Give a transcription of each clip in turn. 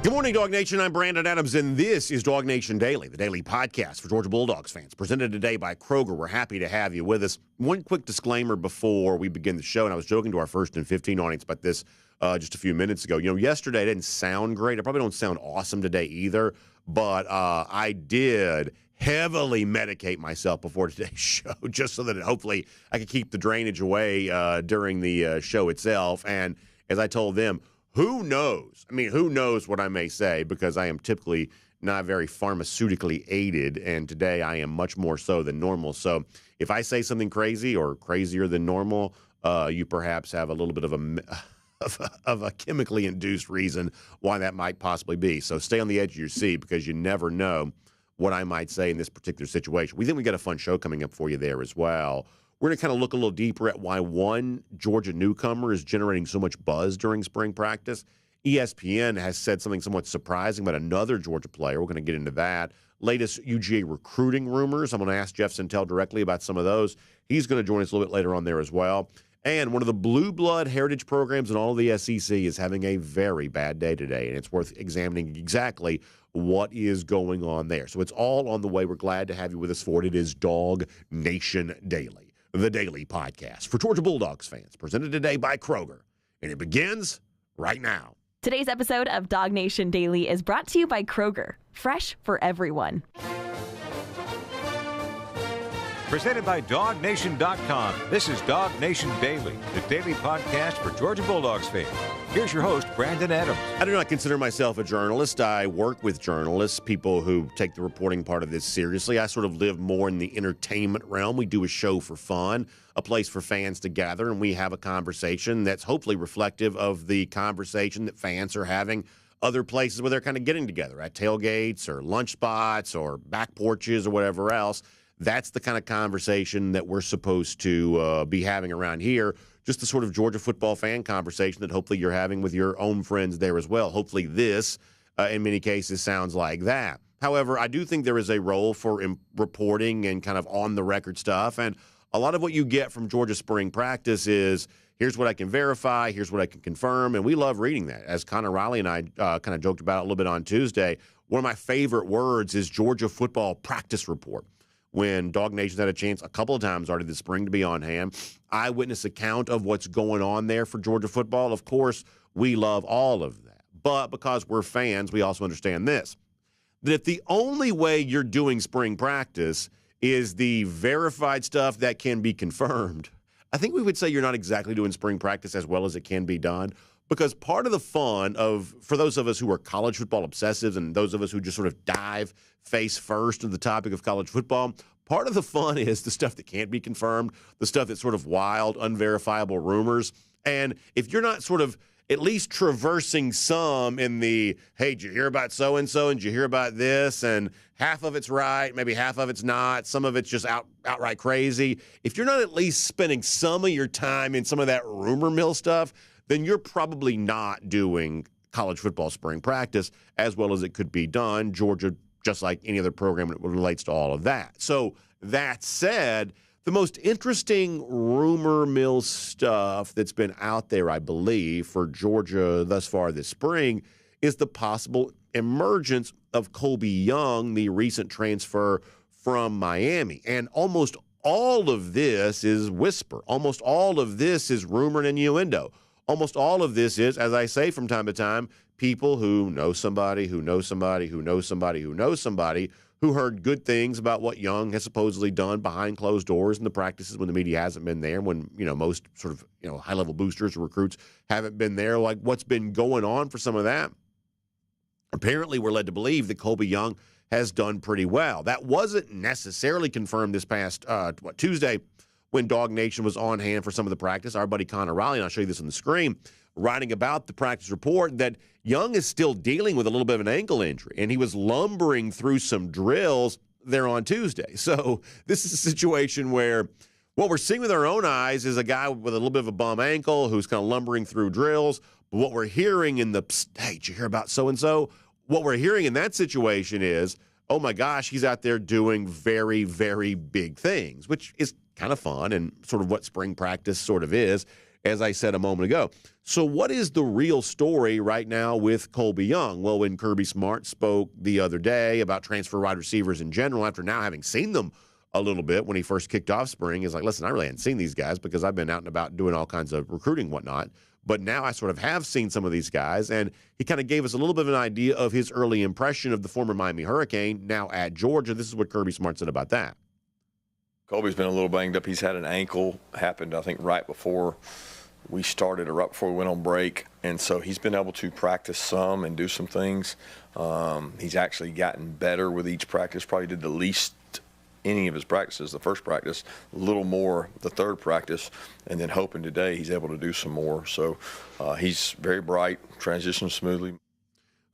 Good morning, DawgNation. I'm Brandon Adams, and this is DawgNation Daily, the daily podcast for Georgia Bulldogs fans, presented today by Kroger. We're happy to have you with us. One quick disclaimer before we begin the show, and I was joking to our First and 15 audience about this just a few minutes ago. Yesterday didn't sound great. I probably don't sound awesome today either, but I did heavily medicate myself before today's show just so that hopefully I could keep the drainage away during the show itself. And as I told them, who knows? I mean, who knows what I may say, because I am typically not very pharmaceutically aided, and today I am much more so than normal. So if I say something crazy or crazier than normal, you perhaps have a little bit of a chemically induced reason why that might possibly be. So stay on the edge of your seat, because you never know what I might say in this particular situation. We think we got a fun show coming up for you there as well. We're going to kind of look a little deeper at why one Georgia newcomer is generating so much buzz during spring practice. ESPN has said something somewhat surprising about another Georgia player. We're going to get into that. Latest UGA recruiting rumors. I'm going to ask Jeff Sentell directly about some of those. He's going to join us a little bit later on there as well. And one of the blue blood heritage programs in all of the SEC is having a very bad day today, and it's worth examining exactly what is going on there. So it's all on the way. We're glad to have you with us for it. It is DawgNation Daily, the daily podcast for Georgia Bulldogs fans, presented today by Kroger. And it begins right now. Today's episode of DawgNation Daily is brought to you by Kroger, fresh for everyone. Presented by DawgNation.com. This is DawgNation Daily, the daily podcast for Georgia Bulldogs fans. Here's your host, Brandon Adams. I do not consider myself a journalist. I work with journalists, people who take the reporting part of this seriously. I sort of live more in the entertainment realm. We do a show for fun, a place for fans to gather, and we have a conversation that's hopefully reflective of the conversation that fans are having other places where they're kind of getting together, at tailgates or lunch spots or back porches or whatever else. That's the kind of conversation that we're supposed to be having around here. Just the sort of Georgia football fan conversation that hopefully you're having with your own friends there as well. Hopefully this, in many cases, sounds like that. However, I do think there is a role for reporting and kind of on-the-record stuff. And a lot of what you get from Georgia spring practice is, here's what I can verify, here's what I can confirm, and we love reading that. As Connor Riley and I kind of joked about a little bit on Tuesday, one of my favorite words is Georgia football practice report. When DawgNation's had a chance a couple of times already this spring to be on hand, eyewitness account of what's going on there for Georgia football. Of course, we love all of that. But because we're fans, we also understand this, that if the only way you're doing spring practice is the verified stuff that can be confirmed, I think we would say you're not exactly doing spring practice as well as it can be done. Because part of the fun for those of us who are college football obsessives and those of us who just sort of dive face first into the topic of college football, part of the fun is the stuff that can't be confirmed, the stuff that's sort of wild, unverifiable rumors. And if you're not sort of at least traversing some in the, hey, did you hear about so-and-so, and did you hear about this, and half of it's right, maybe half of it's not, some of it's just outright crazy. If you're not at least spending some of your time in some of that rumor mill stuff, then you're probably not doing college football spring practice as well as it could be done. Georgia, just like any other program, that relates to all of that. So that said, the most interesting rumor mill stuff that's been out there, I believe, for Georgia thus far this spring is the possible emergence of Colbie Young, the recent transfer from Miami. And almost all of this is whisper. Almost all of this is rumor and innuendo. Almost all of this is, as I say from time to time, people who know somebody, who knows somebody, who knows somebody, who knows somebody, who heard good things about what Young has supposedly done behind closed doors in the practices when the media hasn't been there, when, most sort of, high-level boosters or recruits haven't been there, like what's been going on for some of that. Apparently, we're led to believe that Colbie Young has done pretty well. That wasn't necessarily confirmed this past, Tuesday, when DawgNation was on hand for some of the practice. Our buddy Connor Riley, and I'll show you this on the screen, writing about the practice report that Young is still dealing with a little bit of an ankle injury, and he was lumbering through some drills there on Tuesday. So this is a situation where what we're seeing with our own eyes is a guy with a little bit of a bum ankle who's kind of lumbering through drills. But what we're hearing in the, hey, did you hear about so-and-so? What we're hearing in that situation is, oh my gosh, he's out there doing very, very big things, which is kind of fun and sort of what spring practice sort of is. as I said a moment ago. So what is the real story right now with Colbie Young? Well, when Kirby Smart spoke the other day about transfer wide receivers in general, after now having seen them a little bit when he first kicked off spring, is like, listen, I really hadn't seen these guys because I've been out and about doing all kinds of recruiting and whatnot. But now I sort of have seen some of these guys, and he kind of gave us a little bit of an idea of his early impression of the former Miami Hurricane, now at Georgia. This is what Kirby Smart said about that. Colbie's been a little banged up. He's had an ankle, happened, I think, right before we started or right before we went on break. And so he's been able to practice some and do some things. He's actually gotten better with each practice, probably did the least any of his practices, the first practice, a little more the third practice, and then hoping today he's able to do some more. So he's very bright, transitions smoothly.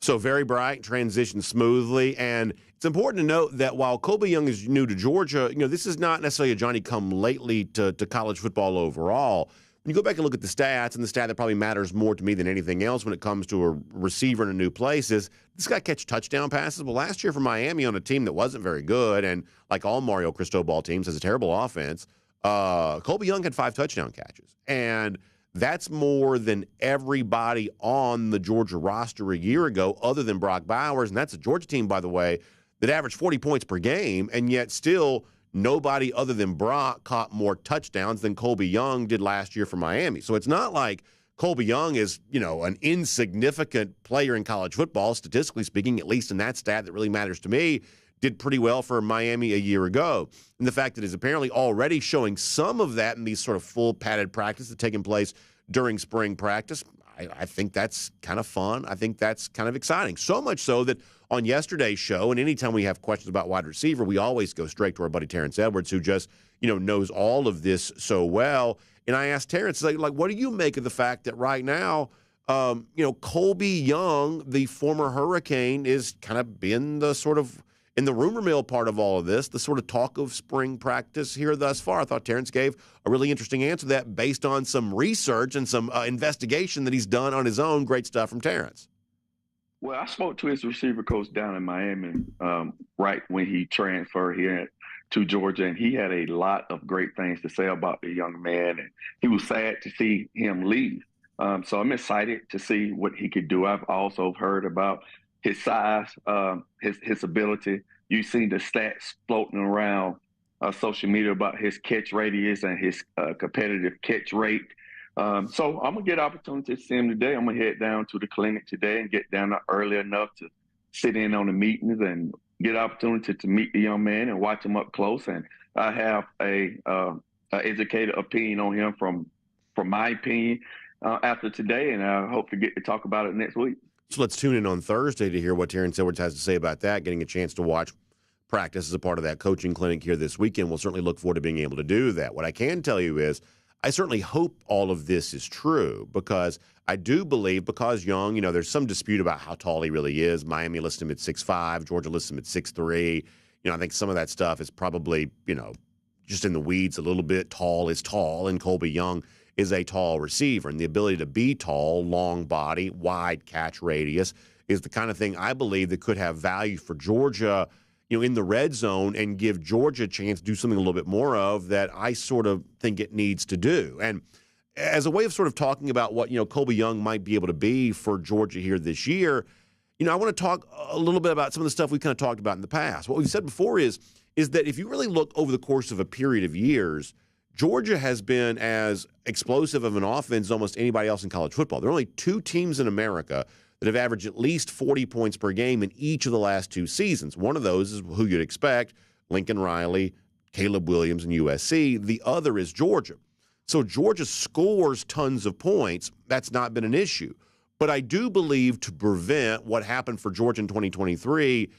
So very bright, transitions smoothly, and it's important to note that while Colbie Young is new to Georgia, this is not necessarily a Johnny-come-lately to college football overall. When you go back and look at the stats, and the stat that probably matters more to me than anything else when it comes to a receiver in a new place is this guy catch touchdown passes. Well, last year for Miami on a team that wasn't very good, and like all Mario Cristobal teams, has a terrible offense, Colbie Young had 5 touchdown catches. And that's more than everybody on the Georgia roster a year ago other than Brock Bowers, and that's a Georgia team, by the way, that averaged 40 points per game, and yet still nobody other than Brock caught more touchdowns than Colbie Young did last year for Miami. So it's not like Colbie Young is, an insignificant player in college football, statistically speaking, at least in that stat that really matters to me, did pretty well for Miami a year ago. And the fact that he's apparently already showing some of that in these sort of full padded practices taking place during spring practice, I think that's kind of fun. I think that's kind of exciting. So much so that on yesterday's show, and anytime we have questions about wide receiver, we always go straight to our buddy Terrence Edwards, who just, knows all of this so well. And I asked Terrence, like, what do you make of the fact that right now, Colbie Young, the former Hurricane, is kind of been the sort of, in the rumor mill part of all of this, the sort of talk of spring practice here thus far? I thought Terrence gave a really interesting answer to that based on some research and some investigation that he's done on his own. Great stuff from Terrence. Well, I spoke to his receiver coach down in Miami right when he transferred here to Georgia, and he had a lot of great things to say about the young man, and he was sad to see him leave. So I'm excited to see what he could do. I've also heard about his size, his ability. You've seen the stats floating around social media about his catch radius and his competitive catch rate. So I'm going to get an opportunity to see him today. I'm going to head down to the clinic today and get down early enough to sit in on the meetings and get an opportunity to meet the young man and watch him up close. And I have a educated opinion on him from my opinion after today, and I hope to get to talk about it next week. So let's tune in on Thursday to hear what Terrence Edwards has to say about that, getting a chance to watch practice as a part of that coaching clinic here this weekend. We'll certainly look forward to being able to do that. What I can tell you is I certainly hope all of this is true, because I do believe, because Young, there's some dispute about how tall he really is. Miami lists him at 6'5", Georgia lists him at 6'3". I think some of that stuff is probably, just in the weeds a little bit. Tall is tall, and Colbie Young is a tall receiver, and the ability to be tall, long body, wide catch radius is the kind of thing I believe that could have value for Georgia, in the red zone, and give Georgia a chance to do something a little bit more of that I sort of think it needs to do. And as a way of sort of talking about what, Colbie Young might be able to be for Georgia here this year, I want to talk a little bit about some of the stuff we've kind of talked about in the past. What we've said before is that if you really look over the course of a period of years, Georgia has been as explosive of an offense as almost anybody else in college football. There are only 2 teams in America that have averaged at least 40 points per game in each of the last 2 seasons. One of those is who you'd expect, Lincoln Riley, Caleb Williams, and USC. The other is Georgia. So Georgia scores tons of points. That's not been an issue. But I do believe to prevent what happened for Georgia in 2023,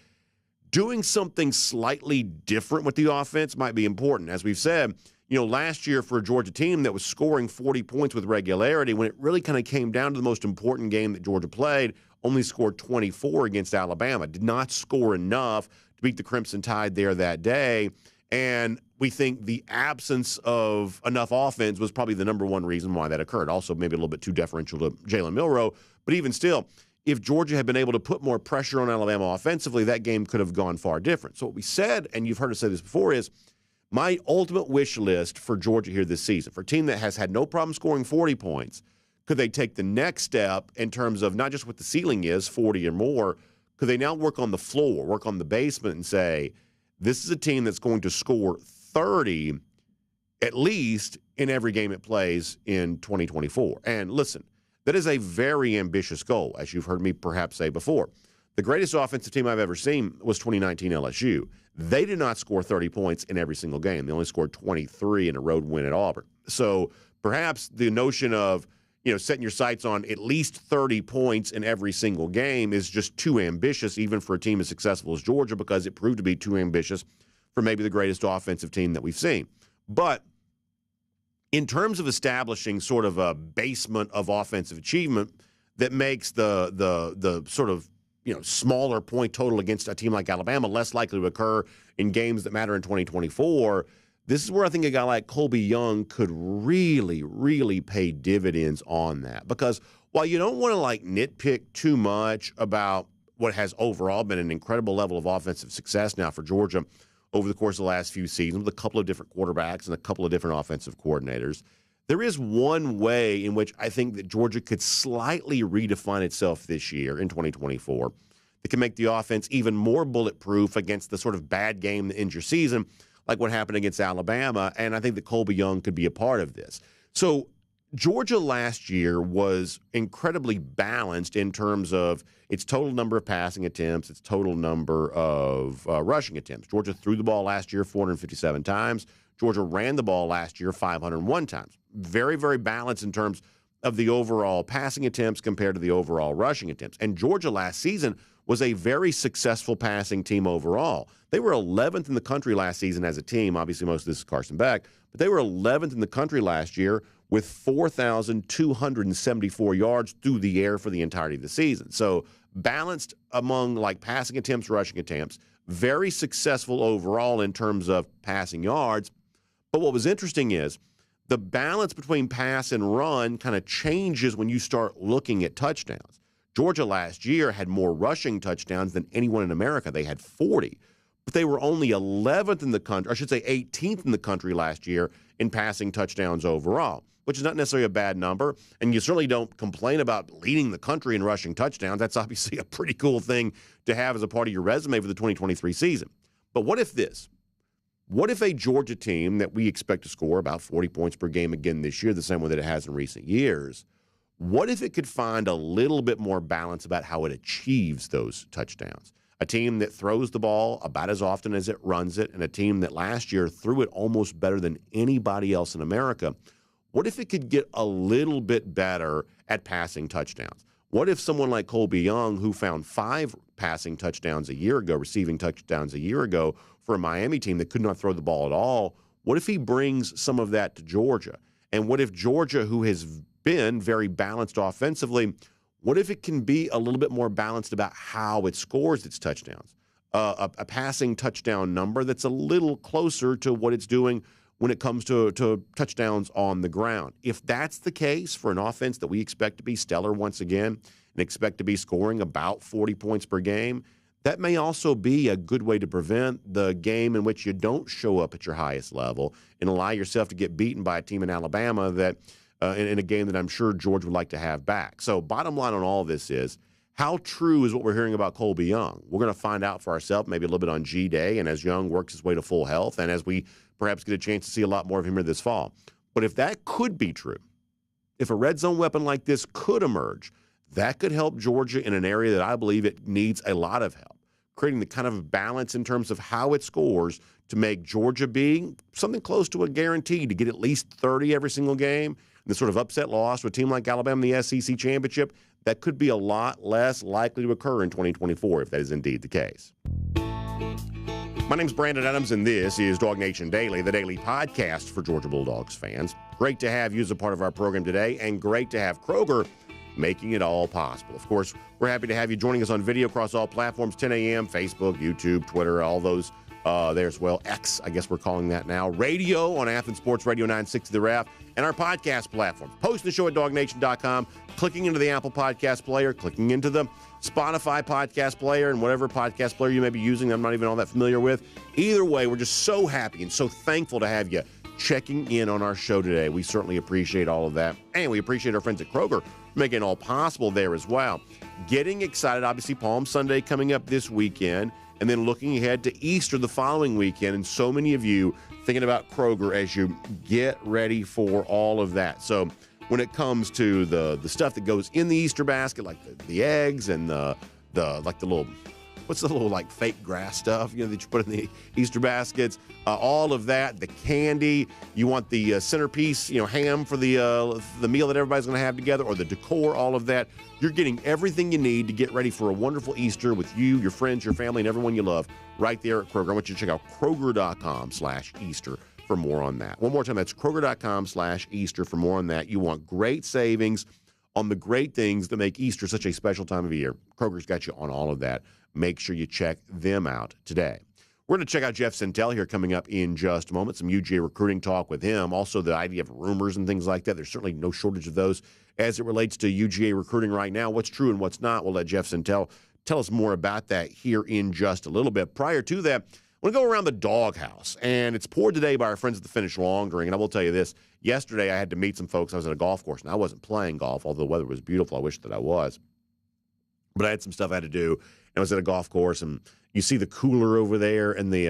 doing something slightly different with the offense might be important. As we've said, last year for a Georgia team that was scoring 40 points with regularity, when it really kind of came down to the most important game that Georgia played, only scored 24 against Alabama. Did not score enough to beat the Crimson Tide there that day. And we think the absence of enough offense was probably the number one reason why that occurred. Also, maybe a little bit too deferential to Jalen Milroe. But even still, if Georgia had been able to put more pressure on Alabama offensively, that game could have gone far different. So what we said, and you've heard us say this before, is My ultimate wish list for Georgia here this season, for a team that has had no problem scoring 40 points, could they take the next step in terms of not just what the ceiling is, 40 or more, could they now work on the floor, work on the basement and say, this is a team that's going to score 30 at least in every game it plays in 2024. And listen, that is a very ambitious goal, as you've heard me perhaps say before. The greatest offensive team I've ever seen was 2019 LSU. They did not score 30 points in every single game. They only scored 23 in a road win at Auburn. So perhaps the notion of, setting your sights on at least 30 points in every single game is just too ambitious, even for a team as successful as Georgia, because it proved to be too ambitious for maybe the greatest offensive team that we've seen. But in terms of establishing sort of a basement of offensive achievement that makes the sort of smaller point total against a team like Alabama less likely to occur in games that matter in 2024, this is where I think a guy like Colbie Young could really, really pay dividends on that. Because while you don't want to nitpick too much about what has overall been an incredible level of offensive success now for Georgia over the course of the last few seasons with a couple of different quarterbacks and a couple of different offensive coordinators, there is one way in which I think that Georgia could slightly redefine itself this year in 2024 that can make the offense even more bulletproof against the sort of bad game that ends your season, like what happened against Alabama, and I think that Colbie Young could be a part of this. So Georgia last year was incredibly balanced in terms of its total number of passing attempts, its total number of rushing attempts. Georgia threw the ball last year 457 times. Georgia ran the ball last year 501 times. Very, very balanced in terms of the overall passing attempts compared to the overall rushing attempts. And Georgia last season was a very successful passing team overall. They were 11th in the country last season as a team. Obviously, most of this is Carson Beck. But they were 11th in the country last year with 4,274 yards through the air for the entirety of the season. So balanced among passing attempts, rushing attempts, very successful overall in terms of passing yards. But what was interesting is the balance between pass and run kind of changes when you start looking at touchdowns. Georgia last year had more rushing touchdowns than anyone in America. They had 40. But they were only 11th in the country, I should say 18th in the country last year in passing touchdowns overall, which is not necessarily a bad number. And you certainly don't complain about leading the country in rushing touchdowns. That's obviously a pretty cool thing to have as a part of your resume for the 2023 season. But what if this? What if a Georgia team that we expect to score about 40 points per game again this year, the same way that it has in recent years, what if it could find a little bit more balance about how it achieves those touchdowns? A team that throws the ball about as often as it runs it, and a team that last year threw it almost better than anybody else in America. What if it could get a little bit better at passing touchdowns? What if someone like Colbie Young, who found 5 passing touchdowns a year ago, receiving touchdowns a year ago for a Miami team that could not throw the ball at all, what if he brings some of that to Georgia? And what if Georgia, who has been very balanced offensively, what if it can be a little bit more balanced about how it scores its touchdowns? A passing touchdown number that's a little closer to what it's doing when it comes to touchdowns on the ground. If that's the case for an offense that we expect to be stellar once again and expect to be scoring about 40 points per game, that may also be a good way to prevent the game in which you don't show up at your highest level and allow yourself to get beaten by a team in Alabama that in a game that I'm sure Georgia would like to have back. So bottom line on all this is, how true is what we're hearing about Colbie Young? We're going to find out for ourselves maybe a little bit on G-Day and as Young works his way to full health and as we perhaps get a chance to see a lot more of him here this fall. But if that could be true, if a red zone weapon like this could emerge, that could help Georgia in an area that I believe it needs a lot of help, creating the kind of balance in terms of how it scores to make Georgia being something close to a guarantee to get at least 30 every single game. And the sort of upset loss to a team like Alabama in the SEC championship, that could be a lot less likely to occur in 2024 if that is indeed the case. My name's Brandon Adams, and this is DawgNation Daily, the daily podcast for Georgia Bulldogs fans. Great to have you as a part of our program today, and great to have Kroger making it all possible. Of course, we're happy to have you joining us on video across all platforms, 10 a.m., Facebook, YouTube, Twitter, all those there as well. X, I guess we're calling that now. Radio on Athens Sports Radio 960 The Rap, and our podcast platform. Post the show at DawgNation.com, clicking into the Apple Podcast Player, clicking into the Spotify Podcast Player, and whatever podcast player you may be using I'm not even all that familiar with. Either way, we're just so happy and so thankful to have you checking in on our show today. We certainly appreciate all of that, and we appreciate our friends at Kroger making it all possible there as well. Getting excited, obviously, Palm Sunday coming up this weekend, and then looking ahead to Easter the following weekend, and so many of you thinking about Kroger as you get ready for all of that. So when it comes to the stuff that goes in the Easter basket, like the eggs and the little, what's the little like fake grass stuff, that you put in the Easter baskets, all of that, the candy, you want the centerpiece, ham for the meal that everybody's going to have together, or the decor, all of that. You're getting everything you need to get ready for a wonderful Easter with you, your friends, your family, and everyone you love right there at Kroger. I want you to check out Kroger.com/Easter for more on that. One more time, that's Kroger.com/Easter for more on that. You want great savings on the great things that make Easter such a special time of year. Kroger's got you on all of that. Make sure you check them out today. We're going to check out Jeff Sentell here coming up in just a moment. Some UGA recruiting talk with him. Also, the idea of rumors and things like that. There's certainly no shortage of those as it relates to UGA recruiting right now. What's true and what's not. We'll let Jeff Sentell tell us more about that here in just a little bit. Prior to that, I want to go around the doghouse. And it's poured today by our friends at the Finish Laundering. And I will tell you this. Yesterday, I had to meet some folks. I was at a golf course, and I wasn't playing golf, although the weather was beautiful. I wish that I was. But I had some stuff I had to do. I was at a golf course, and you see the cooler over there in the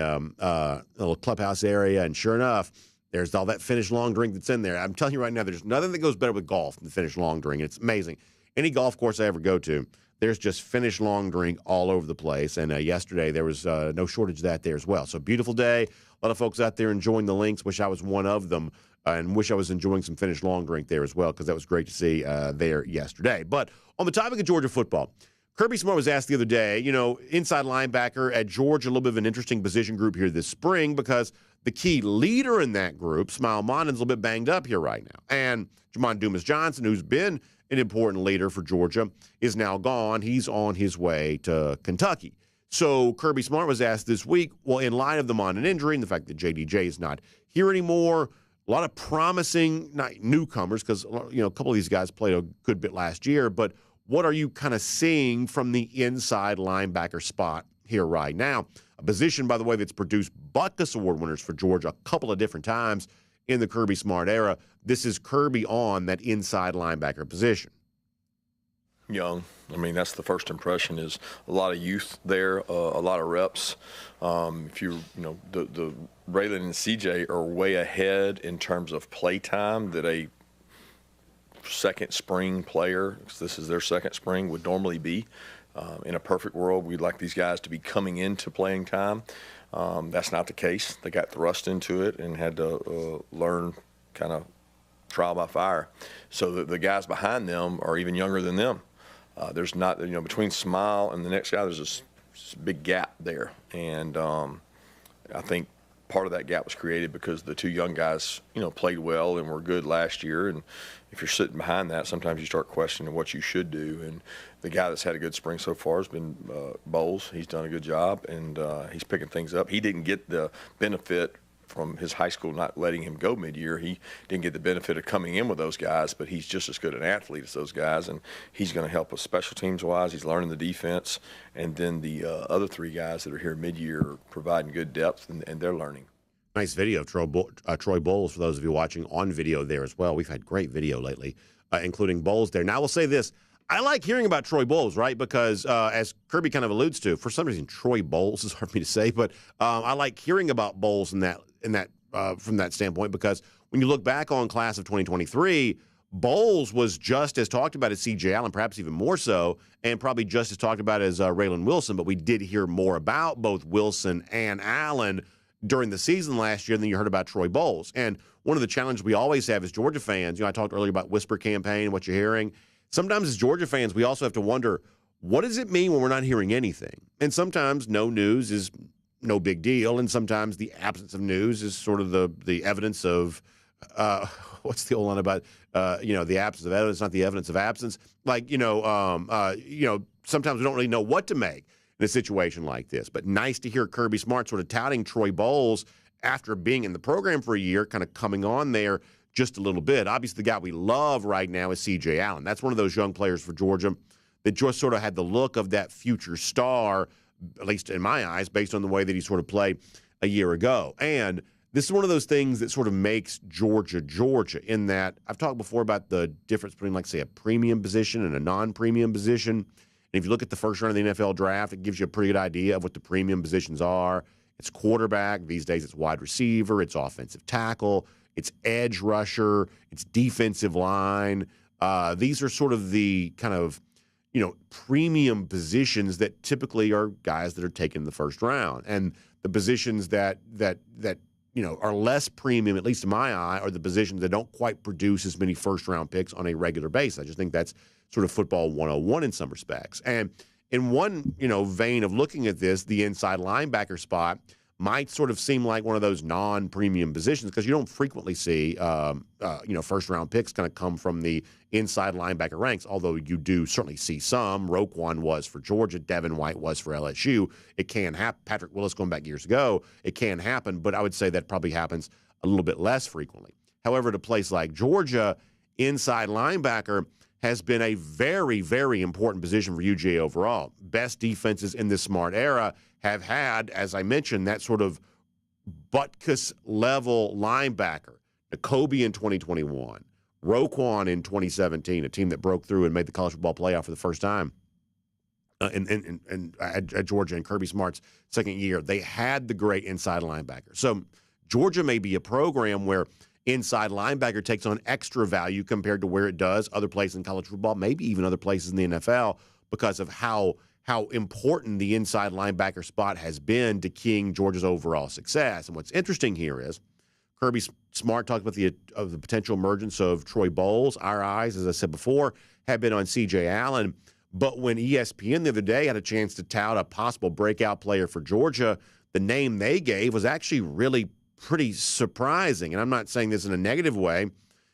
little clubhouse area, and sure enough, there's all that Finish long drink that's in there. I'm telling you right now, there's nothing that goes better with golf than the Finish long drink. It's amazing. Any golf course I ever go to, there's just Finish long drink all over the place, and yesterday there was no shortage of that there as well. So beautiful day. A lot of folks out there enjoying the links. Wish I was one of them, and wish I was enjoying some Finish long drink there as well, because that was great to see there yesterday. But on the topic of Georgia football, Kirby Smart was asked the other day, inside linebacker at Georgia, a little bit of an interesting position group here this spring, because the key leader in that group, Smile Mondon's a little bit banged up here right now. And Jamon Dumas-Johnson, who's been an important leader for Georgia, is now gone. He's on his way to Kentucky. So Kirby Smart was asked this week, well, in light of the Mondon injury and the fact that JDJ is not here anymore, a lot of promising newcomers, because a couple of these guys played a good bit last year, but what are you kind of seeing from the inside linebacker spot here right now? A position, by the way, that's produced Butkus Award winners for Georgia a couple of different times in the Kirby Smart era. This is Kirby on that inside linebacker position. Young. That's the first impression, is a lot of youth there, a lot of reps. The Raylan and CJ are way ahead in terms of play time that a second spring player, because this is their second spring, would normally be. In a perfect world, we'd like these guys to be coming into playing time. That's not the case. They got thrust into it and had to learn kind of trial by fire. So the guys behind them are even younger than them. There's not, between Smile and the next guy, there's this big gap there. And I think part of that gap was created because the two young guys, played well and were good last year. And if you're sitting behind that, sometimes you start questioning what you should do. And the guy that's had a good spring so far has been Bowles. He's done a good job, and he's picking things up. He didn't get the benefit from his high school not letting him go mid-year. He didn't get the benefit of coming in with those guys, but he's just as good an athlete as those guys, and he's going to help us special teams-wise. He's learning the defense, and then the other three guys that are here mid-year are providing good depth, and they're learning. Nice video of Troy Bowles, for those of you watching on video there as well. We've had great video lately, including Bowles there. Now, I will say this. I like hearing about Troy Bowles, right? Because as Kirby kind of alludes to, for some reason, Troy Bowles is hard for me to say, but I like hearing about Bowles in that from that standpoint, because when you look back on class of 2023, Bowles was just as talked about as C.J. Allen, perhaps even more so, and probably just as talked about as Raylan Wilson, but we did hear more about both Wilson and Allen during the season last year than you heard about Troy Bowles. And one of the challenges we always have as Georgia fans, I talked earlier about Whisper campaign, what you're hearing. Sometimes as Georgia fans, we also have to wonder, what does it mean when we're not hearing anything? And sometimes no news is no big deal, and sometimes the absence of news is sort of the evidence of what's the old line about the absence of evidence, not the evidence of absence. Sometimes we don't really know what to make. in a situation like this. But nice to hear Kirby Smart sort of touting Troy Bowles after being in the program for a year, kind of coming on there just a little bit. Obviously, the guy we love right now is C.J. Allen. That's one of those young players for Georgia that just sort of had the look of that future star, at least in my eyes, based on the way that he sort of played a year ago. And this is one of those things that sort of makes Georgia, Georgia, in that I've talked before about the difference between, like, say, a premium position and a non-premium position. And if you look at the first round of the NFL draft, it gives you a pretty good idea of what the premium positions are. It's quarterback. These days it's wide receiver. It's offensive tackle. It's edge rusher. It's defensive line. These are sort of the kind of, premium positions that typically are guys that are taken in the first round. And the positions that are less premium, at least in my eye, are the positions that don't quite produce as many first-round picks on a regular basis. I just think that's sort of football 101 in some respects. And in one, vein of looking at this, the inside linebacker spot might sort of seem like one of those non-premium positions because you don't frequently see, first-round picks kind of come from the inside linebacker ranks, although you do certainly see some. Roquan was for Georgia. Devin White was for LSU. It can happen. Patrick Willis going back years ago. It can happen, but I would say that probably happens a little bit less frequently. However, at a place like Georgia, inside linebacker has been a very, very important position for UGA overall. Best defenses in this Smart era have had, as I mentioned, that sort of Butkus-level linebacker. Colbie in 2021, Roquan in 2017, a team that broke through and made the college football playoff for the first time at Georgia in Kirby Smart's second year. They had the great inside linebacker. So Georgia may be a program where inside linebacker takes on extra value compared to where it does other places in college football, maybe even other places in the NFL, because of how important the inside linebacker spot has been to keying Georgia's overall success. And what's interesting here is Kirby Smart talked about the potential emergence of Troy Bowles. Our eyes, as I said before, have been on C.J. Allen. But when ESPN the other day had a chance to tout a possible breakout player for Georgia, the name they gave was actually really pretty surprising. And I'm not saying this in a negative way.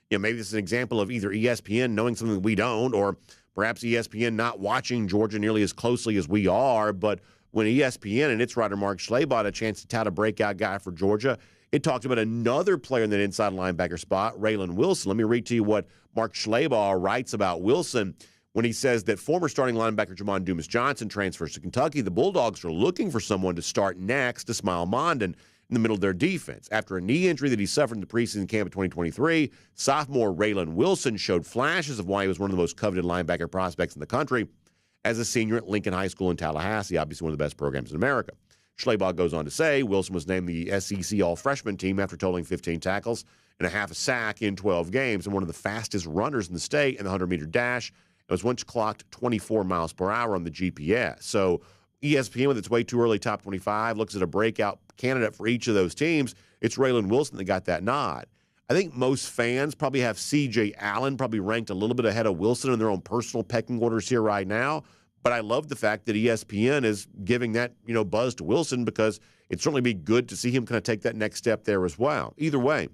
Maybe this is an example of either ESPN knowing something we don't, or perhaps ESPN not watching Georgia nearly as closely as we are. But when ESPN and its writer Mark Schlabach had a chance to tout a breakout guy for Georgia, it talked about another player in that inside linebacker spot, Raylan Wilson. Let me read to you what Mark Schlabach writes about Wilson when he says that former starting linebacker Jamon Dumas-Johnson transfers to Kentucky. The Bulldogs are looking for someone to start next to Smile Mondon in the middle of their defense. After a knee injury that he suffered in the preseason camp of 2023, sophomore Raylan Wilson showed flashes of why he was one of the most coveted linebacker prospects in the country as a senior at Lincoln High School in Tallahassee, obviously one of the best programs in America. Schlabach goes on to say Wilson was named the SEC All-Freshman team after totaling 15 tackles and a half a sack in 12 games, and one of the fastest runners in the state in the 100-meter dash. It was once clocked 24 miles per hour on the GPS. So ESPN, with its way too early top 25, looks at a breakout candidate for each of those teams. It's Raylan Wilson that got that nod. I think most fans probably have C.J. Allen probably ranked a little bit ahead of Wilson in their own personal pecking orders here right now. But I love the fact that ESPN is giving that, buzz to Wilson, because it'd certainly be good to see him kind of take that next step there as well. Either way,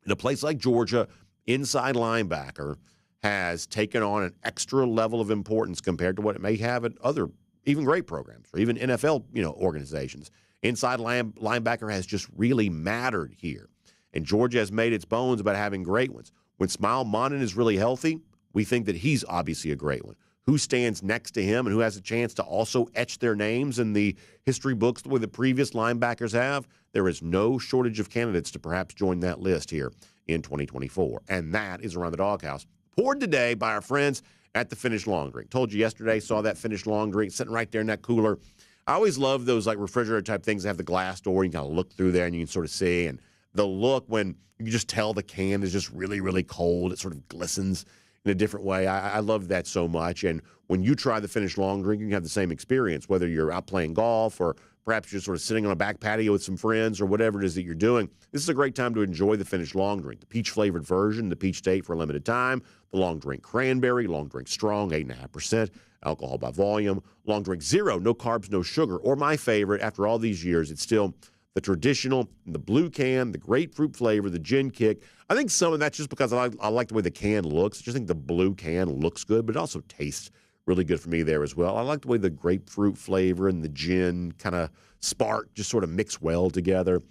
in a place like Georgia, inside linebacker has taken on an extra level of importance compared to what it may have at other even great programs or even NFL, organizations. Inside linebacker has just really mattered here. And Georgia has made its bones about having great ones. When Smile Mondon is really healthy, we think that he's obviously a great one. Who stands next to him and who has a chance to also etch their names in the history books the way the previous linebackers have, there is no shortage of candidates to perhaps join that list here in 2024. And that is Around the Doghouse, poured today by our friends at the Finished Long Drink. Told you yesterday, saw that Finished Long Drink sitting right there in that cooler. I always love those like refrigerator type things that have the glass door. You can kind of look through there and you can sort of see. And the look when you can just tell the can is just really, really cold. It sort of glistens in a different way. I love that so much. And when you try the Finished Long Drink, you can have the same experience, whether you're out playing golf or perhaps you're sort of sitting on a back patio with some friends or whatever it is that you're doing. This is a great time to enjoy the Finished Long Drink. The peach-flavored version, the peach state for a limited time, the Long Drink Cranberry, Long Drink Strong, 8.5%, alcohol by volume, Long Drink Zero, no carbs, no sugar, or my favorite, after all these years, it's still the traditional, the blue can, the grapefruit flavor, the gin kick. I think some of that's just because I like the way the can looks. I just think the blue can looks good, but it also tastes really good for me there as well. I like the way the grapefruit flavor and the gin kind of spark just sort of mix well together.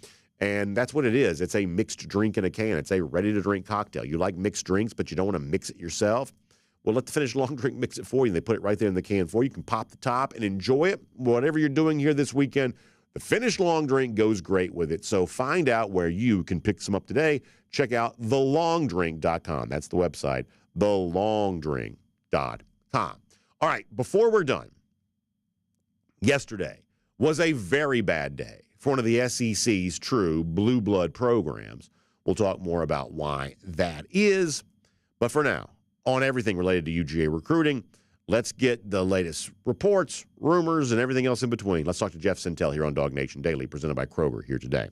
And that's what it is. It's a mixed drink in a can. It's a ready-to-drink cocktail. You like mixed drinks, but you don't want to mix it yourself? Well, let the Finish Long Drink mix it for you. And they put it right there in the can for you. You can pop the top and enjoy it. Whatever you're doing here this weekend, the Finish Long Drink goes great with it. So find out where you can pick some up today. Check out thelongdrink.com. That's the website, thelongdrink.com. All right, before we're done, yesterday was a very bad day for one of the SEC's true blue blood programs. We'll talk more about why that is. But for now, on everything related to UGA recruiting, let's get the latest reports, rumors, and everything else in between. Let's talk to Jeff Sentell here on DawgNation Daily, presented by Kroger here today.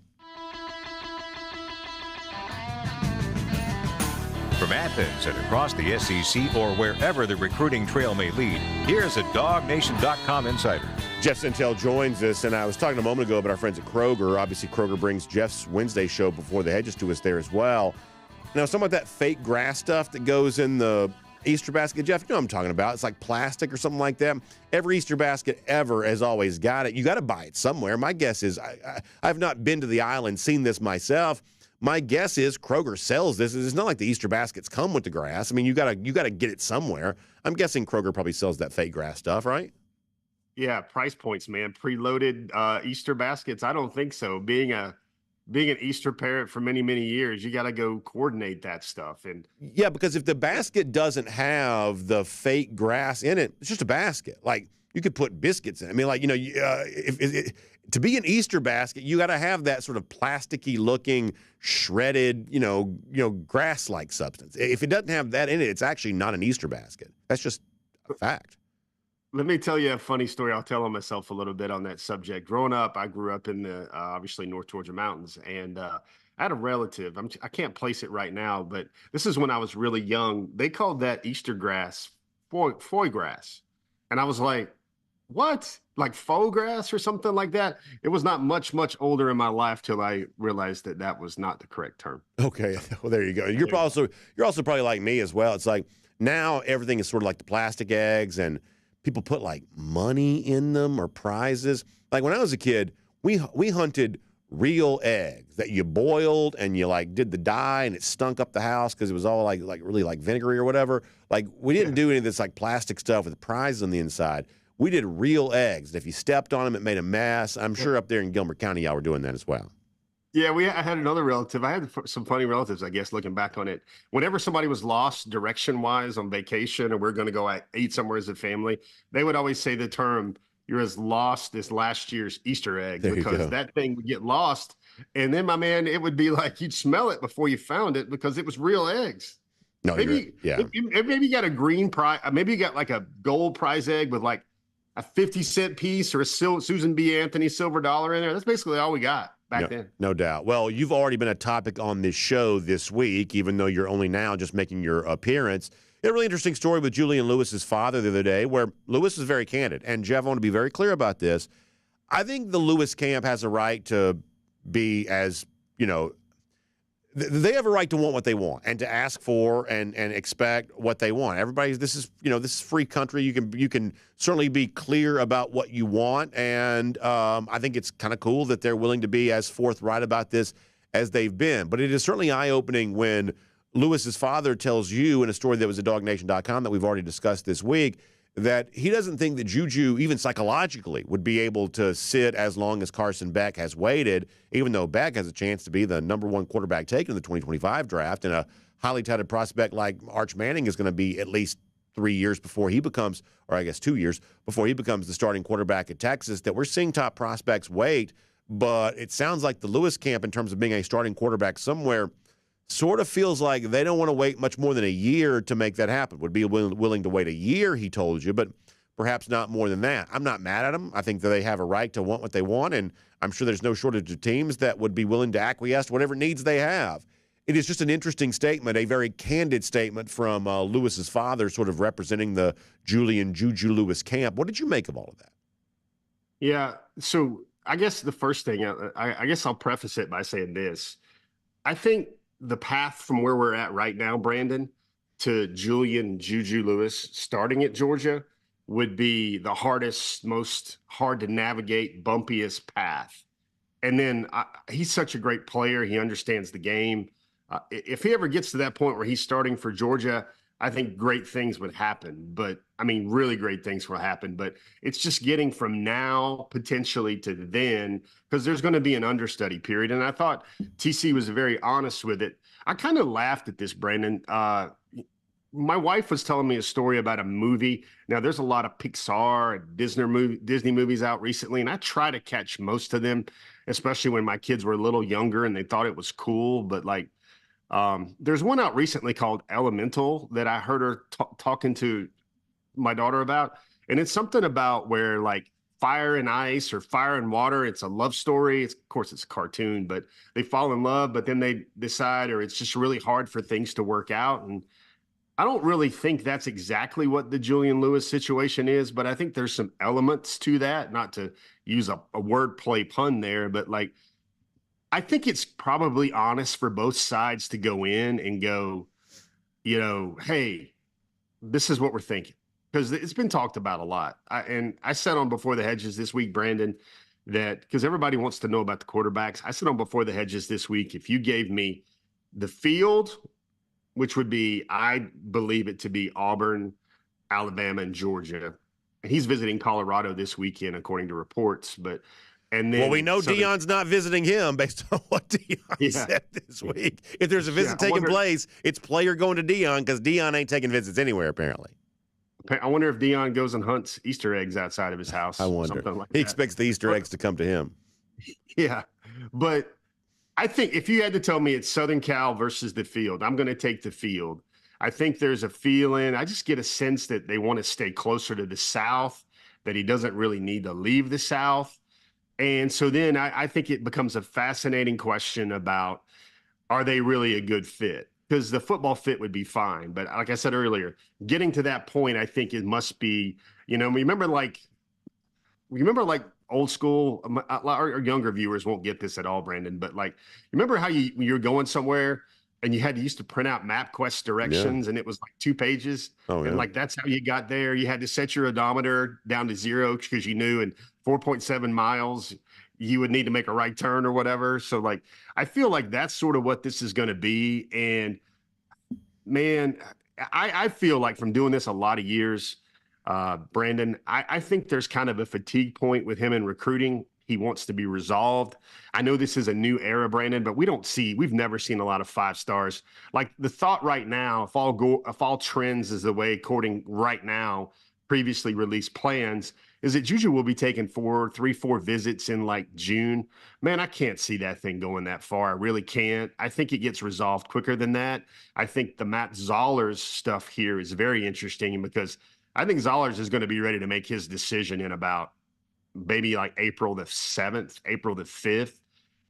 From Athens and across the SEC or wherever the recruiting trail may lead, here's a DawgNation.com insider. Jeff Sentell joins us, and I was talking a moment ago about our friends at Kroger. Obviously, Kroger brings Jeff's Wednesday show Before the Hedges to us there as well. Now, some of that fake grass stuff that goes in the Easter basket, Jeff, you know what I'm talking about. It's like plastic or something like that. Every Easter basket ever has always got it. You got to buy it somewhere. My guess is I've not been to the aisle and seen this myself. My guess is Kroger sells this. It's not like the Easter baskets come with the grass. I mean, you gotta get it somewhere. I'm guessing Kroger probably sells that fake grass stuff, right? Yeah, price points, man. Preloaded Easter baskets. I don't think so. Being an Easter parent for many, many years, you got to go coordinate that stuff. And yeah, because if the basket doesn't have the fake grass in it, it's just a basket. Like you could put biscuits in. I mean, like to be an Easter basket, you got to have that sort of plasticky looking, shredded, grass-like substance. If it doesn't have that in it, it's actually not an Easter basket. That's just a fact. Let me tell you a funny story. I'll tell on myself a little bit on that subject. Growing up, I grew up in the obviously North Georgia mountains, and I had a relative. I can't place it right now, but this is when I was really young. They called that Easter grass foy grass, and I was like, "What? Like faux grass or something like that?" It was not much older in my life till I realized that was not the correct term. Okay, well there you go. You're also probably like me as well. It's like now everything is sort of like the plastic eggs and people put like money in them or prizes. Like when I was a kid, we hunted real eggs that you boiled and you like did the dye and it stunk up the house because it was all like really like vinegary or whatever. Like we didn't do any of this like plastic stuff with prizes on the inside. We did real eggs. If you stepped on them, it made a mess. I'm sure up there in Gilmer County, y'all were doing that as well. Yeah, I had another relative. I had some funny relatives, I guess, looking back on it. Whenever somebody was lost direction-wise on vacation or we're going to go eat somewhere as a family, they would always say the term, "You're as lost as last year's Easter egg," because that thing would get lost. And then, my man, it would be like you'd smell it before you found it because it was real eggs. No, maybe you got a green prize. Maybe you got like a gold prize egg with like a 50-cent piece or a Susan B. Anthony silver dollar in there. That's basically all we got back then. No doubt. Well, you've already been a topic on this show this week, even though you're only now just making your appearance. A really interesting story with Julian Lewis's father the other day where Lewis is very candid. And, Jeff, I want to be very clear about this. I think the Lewis camp has a right to be as, they have a right to want what they want and to ask for and expect what they want. This is free country. You can certainly be clear about what you want, and I think it's kind of cool that they're willing to be as forthright about this as they've been. But it is certainly eye-opening when Lewis's father tells you in a story that was at DawgNation.com that we've already discussed this week that he doesn't think that Juju, even psychologically, would be able to sit as long as Carson Beck has waited, even though Beck has a chance to be the number one quarterback taken in the 2025 draft, and a highly touted prospect like Arch Manning is going to be at least 3 years before he becomes, or I guess 2 years before he becomes the starting quarterback at Texas, that we're seeing top prospects wait. But it sounds like the Lewis camp, in terms of being a starting quarterback somewhere, sort of feels like they don't want to wait much more than a year to make that happen. Would be willing to wait a year, he told you, but perhaps not more than that. I'm not mad at them. I think that they have a right to want what they want, and I'm sure there's no shortage of teams that would be willing to acquiesce to whatever needs they have. It is just an interesting statement, a very candid statement from Lewis's father, sort of representing the Julian Juju Lewis camp. What did you make of all of that? Yeah, so I guess the first thing, I guess I'll preface it by saying this. I think the path from where we're at right now, Brandon, to Julian Juju Lewis starting at Georgia would be the hardest, most hard to navigate, bumpiest path. And then he's such a great player. He understands the game. If he ever gets to that point where he's starting for Georgia, I think great things would happen. But I mean, really great things will happen. But it's just getting from now potentially to then, because there's going to be an understudy period. And I thought TC was very honest with it. I kind of laughed at this, Brandon. My wife was telling me a story about a movie. Now, there's a lot of Pixar and Disney movies out recently, and I try to catch most of them, especially when my kids were a little younger and they thought it was cool. But like, there's one out recently called Elemental that I heard her talking to my daughter about, and it's something about where like fire and ice or fire and water. It's a love story. Of course, it's a cartoon, but they fall in love, but then they decide, or it's just really hard for things to work out. And I don't really think that's exactly what the Julian Lewis situation is, but I think there's some elements to that, not to use a wordplay pun there, but like, I think it's probably honest for both sides to go in and go, you know, hey, this is what we're thinking. Because it's been talked about a lot. I said on Before the Hedges this week, Brandon, that because everybody wants to know about the quarterbacks, I said on Before the Hedges this week, if you gave me the field, which would be, I believe it to be Auburn, Alabama, and Georgia. He's visiting Colorado this weekend, according to reports. And then, well, we know Deion's not visiting him based on what Deion said this week. If there's a visit taking place, it's player going to Deion because Deion ain't taking visits anywhere, apparently. I wonder if Deion goes and hunts Easter eggs outside of his house. I wonder. Something like he that. Expects the Easter eggs to come to him. Yeah. But I think if you had to tell me it's Southern Cal versus the field, I'm going to take the field. I think there's a feeling, I just get a sense that they want to stay closer to the South, that he doesn't really need to leave the South. And so then I think it becomes a fascinating question about, are they really a good fit? Because the football fit would be fine. But like I said earlier, getting to that point, I think it must be, you know, remember like old school, our younger viewers won't get this at all, Brandon, but like, remember how you're going somewhere and you used to print out MapQuest directions and it was like 2 pages. And like, that's how you got there. You had to set your odometer down to 0 because you knew in 4.7 miles, you would need to make a right turn or whatever. So like, I feel like that's sort of what this is going to be. And man, I feel like from doing this a lot of years, Brandon, I think there's kind of a fatigue point with him in recruiting. He wants to be resolved. I know this is a new era, Brandon, but we've never seen a lot of 5 stars. Like the thought right now, if all trends is the way according right now, previously released plans, is that Juju will be taking 4 visits in like June. Man, I can't see that thing going that far. I really can't. I think it gets resolved quicker than that. I think the Matt Zollers stuff here is very interesting because I think Zollers is going to be ready to make his decision in about maybe like April the 7th, April the 5th.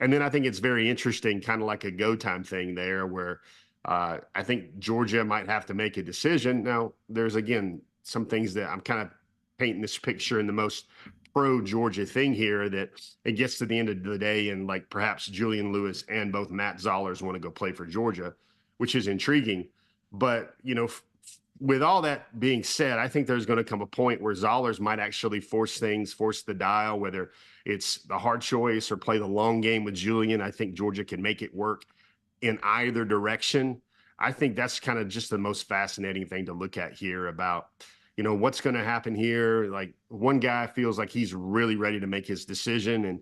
And then I think it's very interesting, kind of like a go time thing there where I think Georgia might have to make a decision. Now, there's, again, some things that I'm kind of painting this picture in the most pro-Georgia thing here that it gets to the end of the day and like perhaps Julian Lewis and both Matt Zollers want to go play for Georgia, which is intriguing. But, you know, with all that being said, I think there's going to come a point where Zollers might actually force the dial, whether it's the hard choice or play the long game with Julian. I think Georgia can make it work in either direction. I think that's kind of just the most fascinating thing to look at here about, you know, what's going to happen here. Like one guy feels like he's really ready to make his decision. And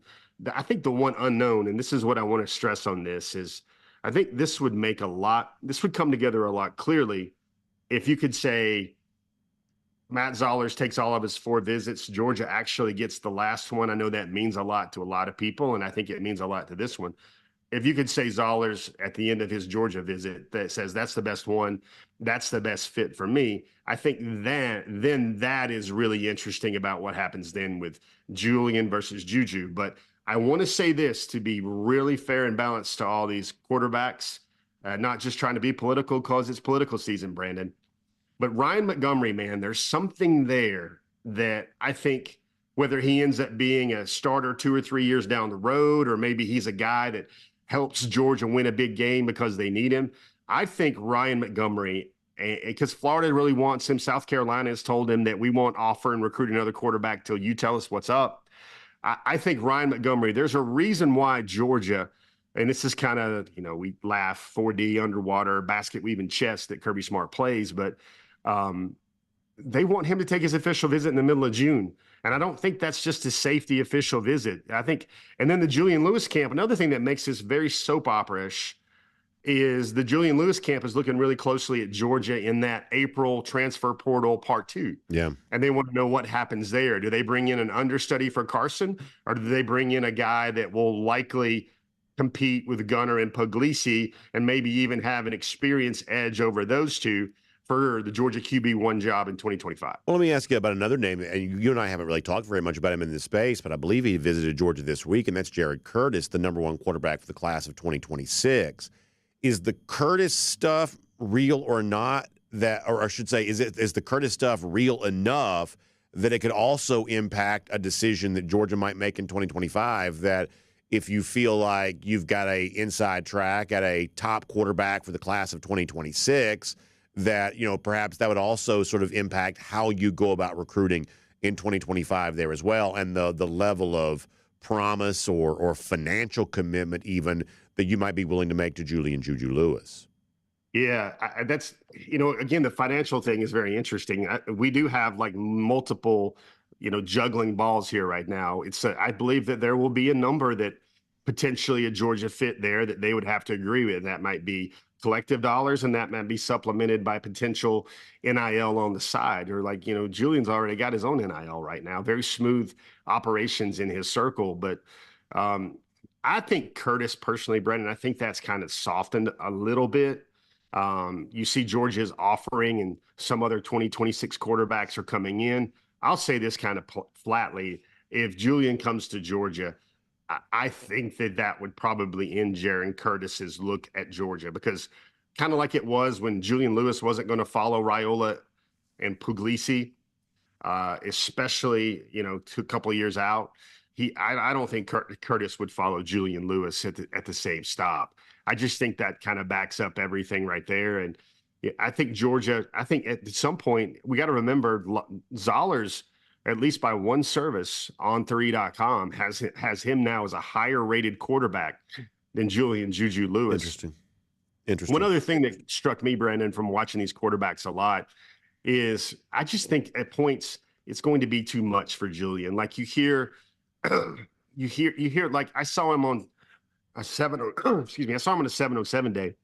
I think the one unknown, and this is what I want to stress on this, is I think this would come together a lot clearly if you could say Matt Zollers takes all of his 4 visits, Georgia actually gets the last one. I know that means a lot to a lot of people, and I think it means a lot to this one. If you could say Zollers at the end of his Georgia visit that says that's the best one, that's the best fit for me, I think that is really interesting about what happens then with Julian versus Juju. But I want to say this to be really fair and balanced to all these quarterbacks, not just trying to be political because it's political season, Brandon. But Ryan Montgomery, man, there's something there that I think whether he ends up being a starter 2 or 3 years down the road, or maybe he's a guy that helps Georgia win a big game because they need him. I think Ryan Montgomery because Florida really wants him. South Carolina has told him that we won't offer and recruit another quarterback till you tell us what's up. I think Ryan Montgomery, there's a reason why Georgia, and this is kind of, we laugh 4D underwater basket weaving chess that Kirby Smart plays, but they want him to take his official visit in the middle of June. And I don't think that's just a safety official visit. I think, and then the Julian Lewis camp, another thing that makes this very soap opera-ish is the Julian Lewis camp is looking really closely at Georgia in that April transfer portal part 2. Yeah. And they want to know what happens there. Do they bring in an understudy for Carson, or do they bring in a guy that will likely compete with Gunner and Puglisi and maybe even have an experience edge over those two for the Georgia QB1 job in 2025? Well, let me ask you about another name. And you and I haven't really talked very much about him in this space, but I believe he visited Georgia this week, and that's Jared Curtis, the number 1 quarterback for the class of 2026. Is the Curtis stuff real or not? Or I should say, is the Curtis stuff real enough that it could also impact a decision that Georgia might make in 2025? That if you feel like you've got a inside track at a top quarterback for the class of 2026, that perhaps that would also sort of impact how you go about recruiting in 2025 there as well, and the level of promise or financial commitment even that you might be willing to make to Julian Juju Lewis. Yeah, that's, again, the financial thing is very interesting. We do have like multiple, juggling balls here right now. I believe that there will be a number that potentially a Georgia fit there that they would have to agree with. That might be collective dollars, and that might be supplemented by potential NIL on the side, or like, Julian's already got his own NIL right now, very smooth operations in his circle. But I think Curtis personally, Brendan, I think that's kind of softened a little bit. You see Georgia's offering, and some other 2026 quarterbacks are coming in. I'll say this kind of flatly. If Julian comes to Georgia, I think that would probably end Jaron Curtis's look at Georgia, because kind of like it was when Julian Lewis wasn't going to follow Raiola and Puglisi, especially, a couple of years out. I don't think Curtis would follow Julian Lewis at the same stop. I just think that kind of backs up everything right there. And I think Georgia, at some point, we got to remember Zollers, at least by one service on 3.com, has him now as a higher rated quarterback than Julian Juju Lewis. Interesting. One other thing that struck me, Brandon, from watching these quarterbacks a lot is I just think at points it's going to be too much for Julian. Like you hear like I saw him on a I saw him on a 707 day. It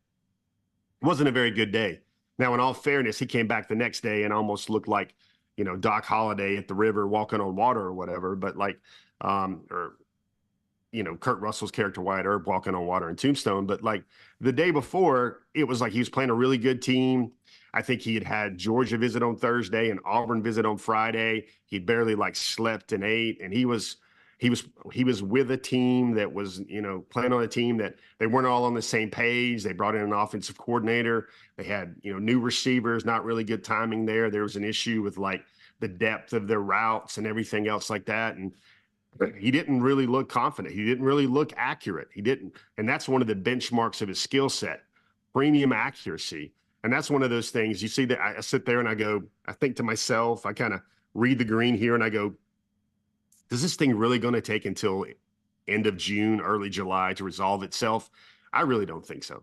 wasn't a very good day. Now, in all fairness, he came back the next day and almost looked like, Doc Holliday at the river walking on water or whatever, but like, Kurt Russell's character Wyatt Earp walking on water in Tombstone. But like the day before, it was like he was playing a really good team. I think he had Georgia visit on Thursday and Auburn visit on Friday. He'd barely slept and ate, and he was with a team that was, playing on a team that they weren't all on the same page. They brought in an offensive coordinator. They had, new receivers, not really good timing there. There was an issue with the depth of their routes and everything else like that. And he didn't really look confident. He didn't really look accurate. And that's one of the benchmarks of his skill set, premium accuracy. And that's one of those things you see that I sit there and I think to myself, I kind of read the green here and I go, is this thing really going to take until end of June, early July to resolve itself? I really don't think so.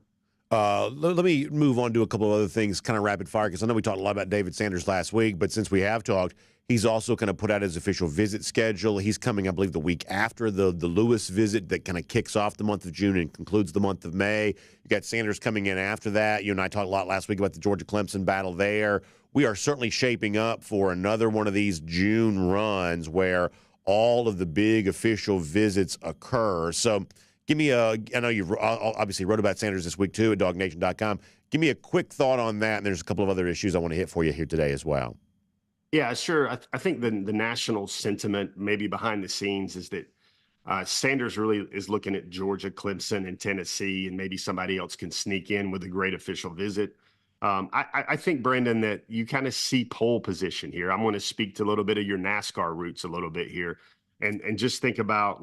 Let me move on to a couple of other things, kind of rapid fire, because I know we talked a lot about David Sanders last week, but since we have talked, he's also kind of put out his official visit schedule. He's coming, I believe, the week after the Lewis visit that kind of kicks off the month of June and concludes the month of May. You got Sanders coming in after that. You and I talked a lot last week about the Georgia-Clemson battle there. We are certainly shaping up for another one of these June runs where all of the big official visits occur. So give me I know you've obviously wrote about Sanders this week too at DawgNation.com. Give me a quick thought on that, and there's a couple of other issues I want to hit for you here today as well. Yeah, sure. I think the national sentiment maybe behind the scenes is that Sanders really is looking at Georgia, Clemson, and Tennessee, and maybe somebody else can sneak in with a great official visit. I think, Brendan, that you kind of see pole position here. I'm going to speak to a little bit of your NASCAR roots a little bit here, and just think about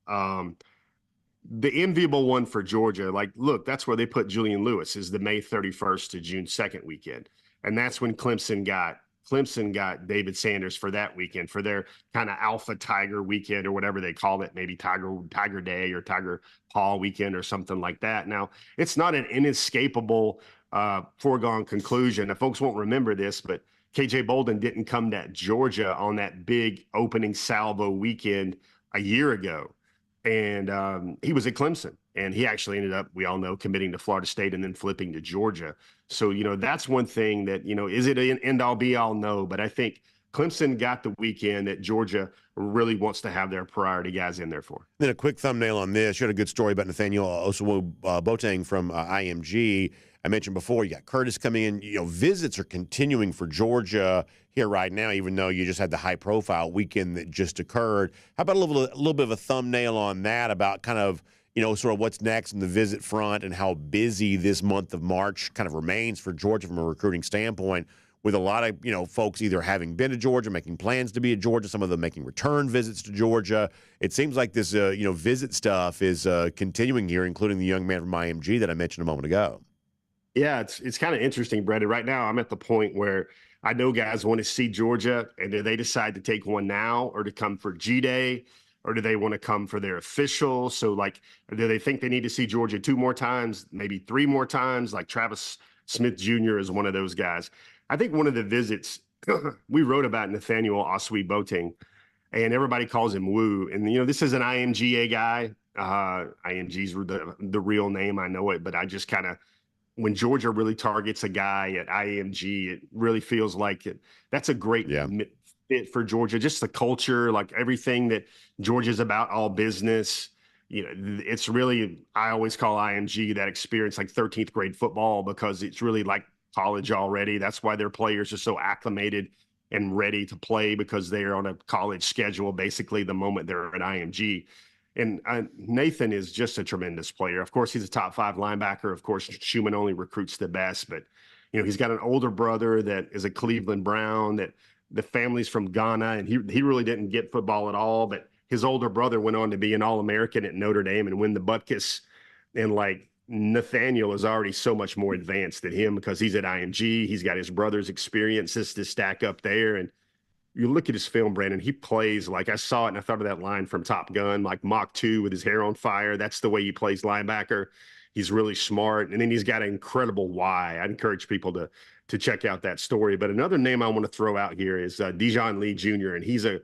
the enviable one for Georgia. Look, that's where they put Julian Lewis, is the May 31st to June 2nd weekend. And that's when Clemson got David Sanders for that weekend, for their kind of Alpha Tiger weekend or whatever they call it, maybe Tiger Day or Tiger Paw weekend or something like that. Now, it's not an inescapable foregone conclusion. Now, folks won't remember this, but KJ Bolden didn't come to Georgia on that big opening salvo weekend a year ago. And he was at Clemson, and he actually ended up, we all know, committing to Florida State and then flipping to Georgia. So, that's one thing that, is it an end-all be-all? No, but I think Clemson got the weekend that Georgia really wants to have their priority guys in there for. Then a quick thumbnail on this. You had a good story about Nathaniel Oswo-Boateng from IMG. I mentioned before, you got Curtis coming in. Visits are continuing for Georgia here right now, even though you just had the high-profile weekend that just occurred. How about a little bit of a thumbnail on that about kind of, sort of what's next in the visit front and how busy this month of March kind of remains for Georgia from a recruiting standpoint, with a lot of, folks either having been to Georgia, making plans to be at Georgia, some of them making return visits to Georgia. It seems like this, visit stuff is continuing here, including the young man from IMG that I mentioned a moment ago. Yeah, it's kind of interesting, Brandon. Right now, I'm at the point where I know guys want to see Georgia, and do they decide to take one now or to come for G-Day, or do they want to come for their official? So, do they think they need to see Georgia 2 more times, maybe 3 more times? Like Travis Smith Jr. is one of those guys. I think one of the visits, we wrote about Nathaniel Oswe-Boateng, and everybody calls him Woo. And, this is an IMGA guy. IMG's the real name. I know it, but I just kind of, when Georgia really targets a guy at IMG, it really feels like that's a great fit for Georgia. Just the culture, like everything that Georgia's about, all business. It's really, I always call IMG that experience like 13th grade football, because it's really like college already. That's why their players are so acclimated and ready to play, because they're on a college schedule basically the moment they're at IMG. And Nathan is just a tremendous player. Of course, he's a top 5 linebacker. Of course, Schumann only recruits the best, but he's got an older brother that is a Cleveland Brown, that the family's from Ghana, and he really didn't get football at all, but his older brother went on to be an All-American at Notre Dame and win the Butkus. And Nathaniel is already so much more advanced than him, because he's at IMG. He's got his brother's experiences to stack up there. And you look at his film, Brandon, he plays like, I saw it and I thought of that line from Top Gun, like Mach 2 with his hair on fire. That's the way he plays linebacker. He's really smart. And then he's got an incredible why. I'd encourage people to check out that story. But another name I want to throw out here is Dijon Lee Jr., and he's a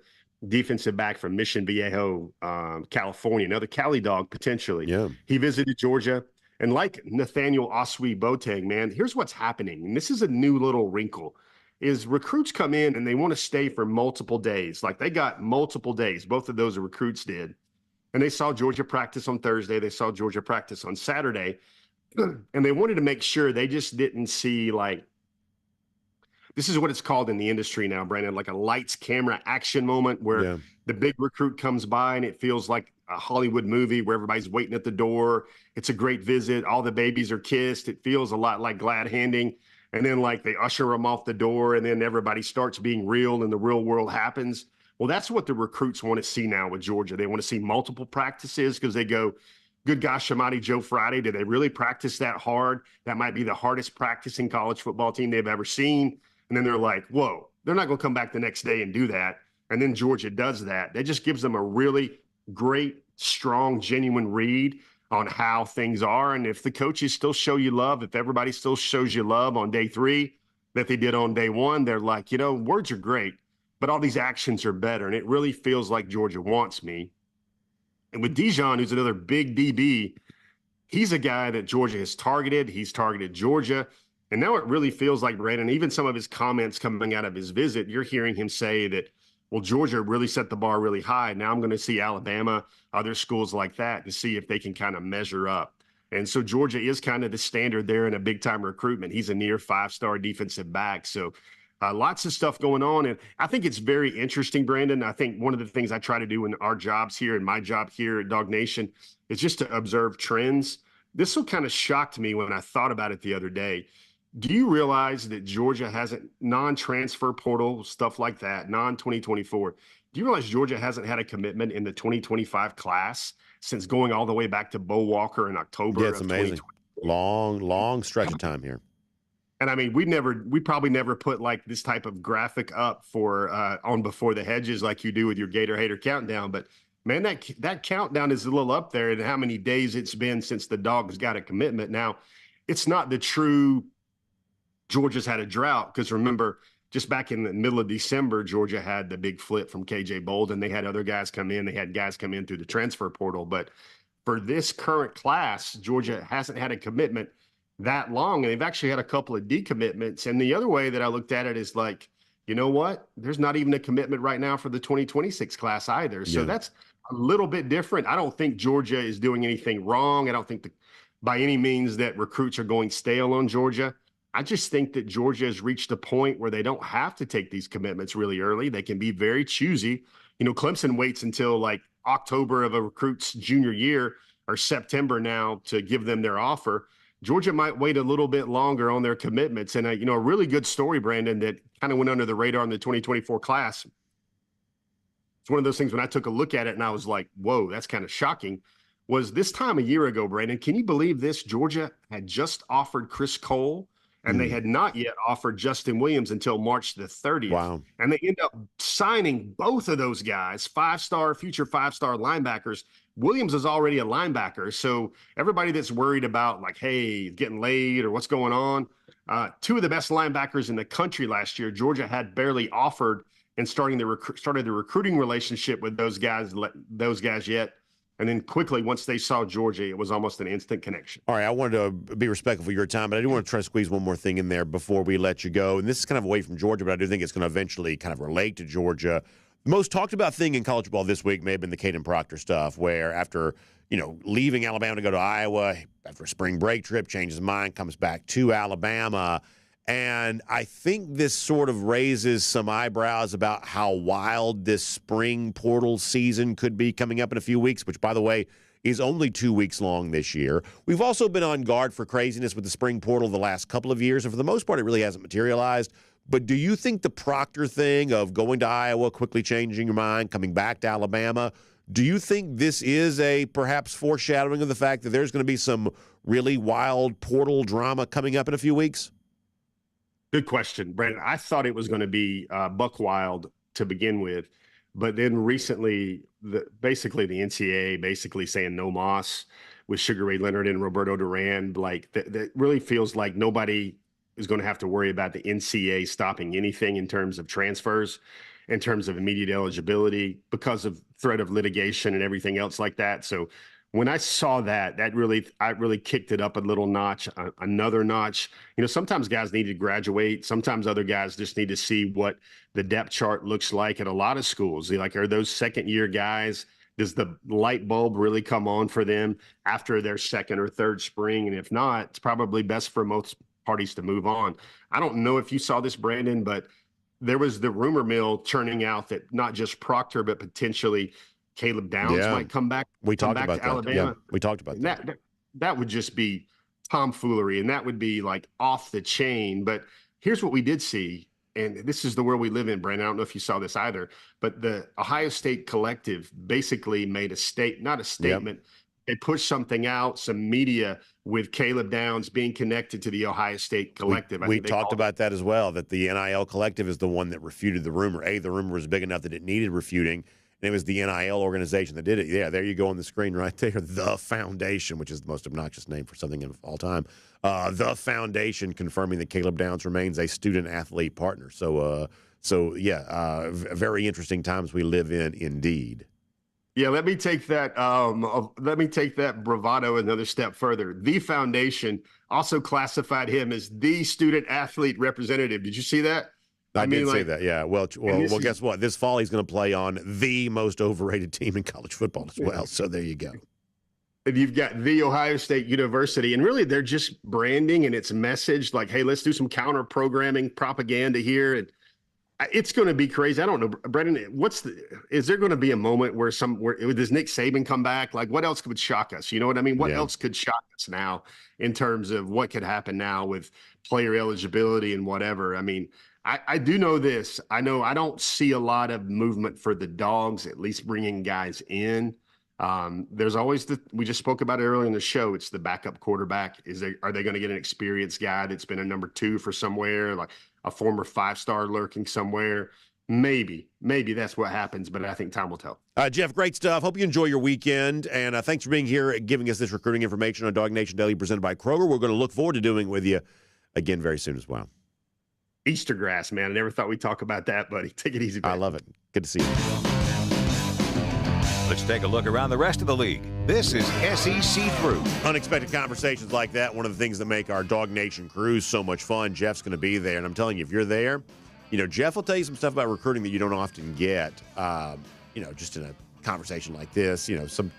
defensive back from Mission Viejo, California, another Cali dog potentially. Yeah. He visited Georgia. And like Nathaniel Oswe-Boateng, man, here's what's happening. And this is a new little wrinkle. Is recruits come in and they want to stay for multiple days. Like they got multiple days. Both of those recruits did. And they saw Georgia practice on Thursday. They saw Georgia practice on Saturday. And they wanted to make sure they just didn't see this is what it's called in the industry now, Brandon, like a lights, camera, action moment where the big recruit comes by and it feels like a Hollywood movie where everybody's waiting at the door. It's a great visit. All the babies are kissed. It feels a lot like glad handing. And then they usher them off the door, and then everybody starts being real and the real world happens. Well, that's what the recruits want to see now with Georgia. They want to see multiple practices, because they go, good gosh, Shamati Joe Friday, did they really practice that hard? That might be the hardest practicing college football team they've ever seen. And then they're like, whoa, they're not going to come back the next day and do that. And then Georgia does that. That just gives them a really great, strong, genuine read on how things are. And if the coaches still show you love, if everybody still shows you love on day 3 that they did on day 1, they're like, words are great, but all these actions are better. And it really feels like Georgia wants me. And with Dijon, who's another big DB, he's a guy that Georgia has targeted. He's targeted Georgia. And now it really feels like, Brandon, even some of his comments coming out of his visit, you're hearing him say that, well, Georgia really set the bar really high. Now I'm going to see Alabama, other schools like that, to see if they can kind of measure up. And so Georgia is kind of the standard there in a big-time recruitment. He's a near 5-star defensive back. So lots of stuff going on. And I think it's very interesting, Brandon. I think one of the things I try to do in our jobs here, and my job here at DawgNation, is just to observe trends. This one kind of shocked me when I thought about it the other day. Do you realize that Georgia hasn't, non-transfer portal, stuff like that, non-2024, do you realize Georgia hasn't had a commitment in the 2025 class since going all the way back to Bo Walker in October? Yeah, it's amazing. Long stretch of time here. And I mean, we probably never put like this type of graphic up for on Before the Hedges like you do with your Gator Hater countdown. But man, that countdown is a little up there, and how many days it's been since the Dogs got a commitment. Now, it's not the true Georgia's had a drought, because remember, just back in the middle of December, Georgia had the big flip from KJ Bolden. They had other guys come in. They had guys come in through the transfer portal. But for this current class, Georgia hasn't had a commitment that long, and they've actually had a couple of decommitments. And the other way that I looked at it is like, you know what? There's not even a commitment right now for the 2026 class either. So that's a little bit different. I don't think Georgia is doing anything wrong. I don't think by any means that recruits are going stale on Georgia. I just think that Georgia has reached a point where they don't have to take these commitments really early. They can be very choosy. You know, Clemson waits until like October of a recruit's junior year or September now to give them their offer. Georgia might wait a little bit longer on their commitments. And, a really good story, Brandon, that kind of went under the radar in the 2024 class. It's one of those things when I took a look at it and I was like, whoa, that's kind of shocking, was this time a year ago, Brandon, can you believe this? Georgia had just offered Chris Cole, and they had not yet offered Justin Williams until March the 30th. Wow. And they end up signing both of those guys, future five-star linebackers. Williams is already a linebacker. So everybody that's worried about like, hey, getting laid or what's going on, two of the best linebackers in the country last year, Georgia had barely offered and started the recruiting relationship with those guys yet. And then quickly, once they saw Georgia, it was almost an instant connection. All right, I wanted to be respectful of your time, but I do want to try to squeeze one more thing in there before we let you go. And this is kind of away from Georgia, but I do think it's going to eventually kind of relate to Georgia. The most talked about thing in college football this week may have been the Caden Proctor stuff, where after, leaving Alabama to go to Iowa, after a spring break trip, changes his mind, comes back to Alabama. And I think this sort of raises some eyebrows about how wild this spring portal season could be coming up in a few weeks, which, by the way, is only 2 weeks long this year. We've also been on guard for craziness with the spring portal the last couple of years, and for the most part, it really hasn't materialized. But do you think the Proctor thing of going to Iowa, quickly changing your mind, coming back to Alabama, do you think this is a perhaps foreshadowing of the fact that there's going to be some really wild portal drama coming up in a few weeks? Good question, Brandon. I thought it was going to be buck wild to begin with, but then recently, basically the NCAA basically saying no moss with Sugar Ray Leonard and Roberto Duran, like that really feels like nobody is going to have to worry about the NCAA stopping anything in terms of transfers, in terms of immediate eligibility, because of threat of litigation and everything else like that. So when I saw I really kicked it up a little notch, another notch. Sometimes guys need to graduate. Sometimes other guys just need to see what the depth chart looks like at a lot of schools. Like, are those second-year guys, does the light bulb really come on for them after their second or third spring? And if not, it's probably best for most parties to move on. I don't know if you saw this, Brandon, but there was the rumor mill churning out that not just Proctor, but potentially Caleb Downs might come back. We talked about to that. Alabama. Yeah, we talked about that. That would just be tomfoolery, and that would be like off the chain. But here's what we did see, and this is the world we live in, Brandon. I don't know if you saw this either, but the Ohio State Collective basically made not a statement. Yep. They pushed something out, some media with Caleb Downs being connected to the Ohio State Collective. We talked about that as well, that the NIL Collective is the one that refuted the rumor. The rumor was big enough that it needed refuting. And it was the NIL organization that did it. Yeah, there you go on the screen right there. The Foundation, which is the most obnoxious name for something of all time. The Foundation confirming that Caleb Downs remains a student-athlete partner. So very interesting times we live in indeed. Yeah, let me take that bravado another step further. The Foundation also classified him as the student-athlete representative. Did you see that? I did say that, yeah. Well, guess what? This fall he's going to play on the most overrated team in college football as well. So there you go. And you've got the Ohio State University, and really they're just branding and it's message like, hey, let's do some counter programming propaganda here. And it's going to be crazy. I don't know, Brendan, is there going to be a moment where does Nick Saban come back? Like, what else could shock us? You know what I mean? What else could shock us now in terms of what could happen now with player eligibility and whatever? I mean, I do know this. I know I don't see a lot of movement for the Dogs, at least bringing guys in. There's always we just spoke about it earlier in the show. It's the backup quarterback. Are they going to get an experienced guy that's been a number 2 for somewhere, like a former 5-star lurking somewhere? Maybe that's what happens, but I think time will tell. Jeff, great stuff. Hope you enjoy your weekend, and thanks for being here and giving us this recruiting information on DawgNation Daily presented by Kroger. We're going to look forward to doing it with you again very soon as well. Easter grass, man. I never thought we'd talk about that, buddy. Take it easy, buddy. I love it. Good to see you. Let's take a look around the rest of the league. This is SEC Through. Unexpected conversations like that, one of the things that make our DawgNation cruise so much fun. Jeff's going to be there, and I'm telling you, if you're there, Jeff will tell you some stuff about recruiting that you don't often get, just in a conversation like this. Some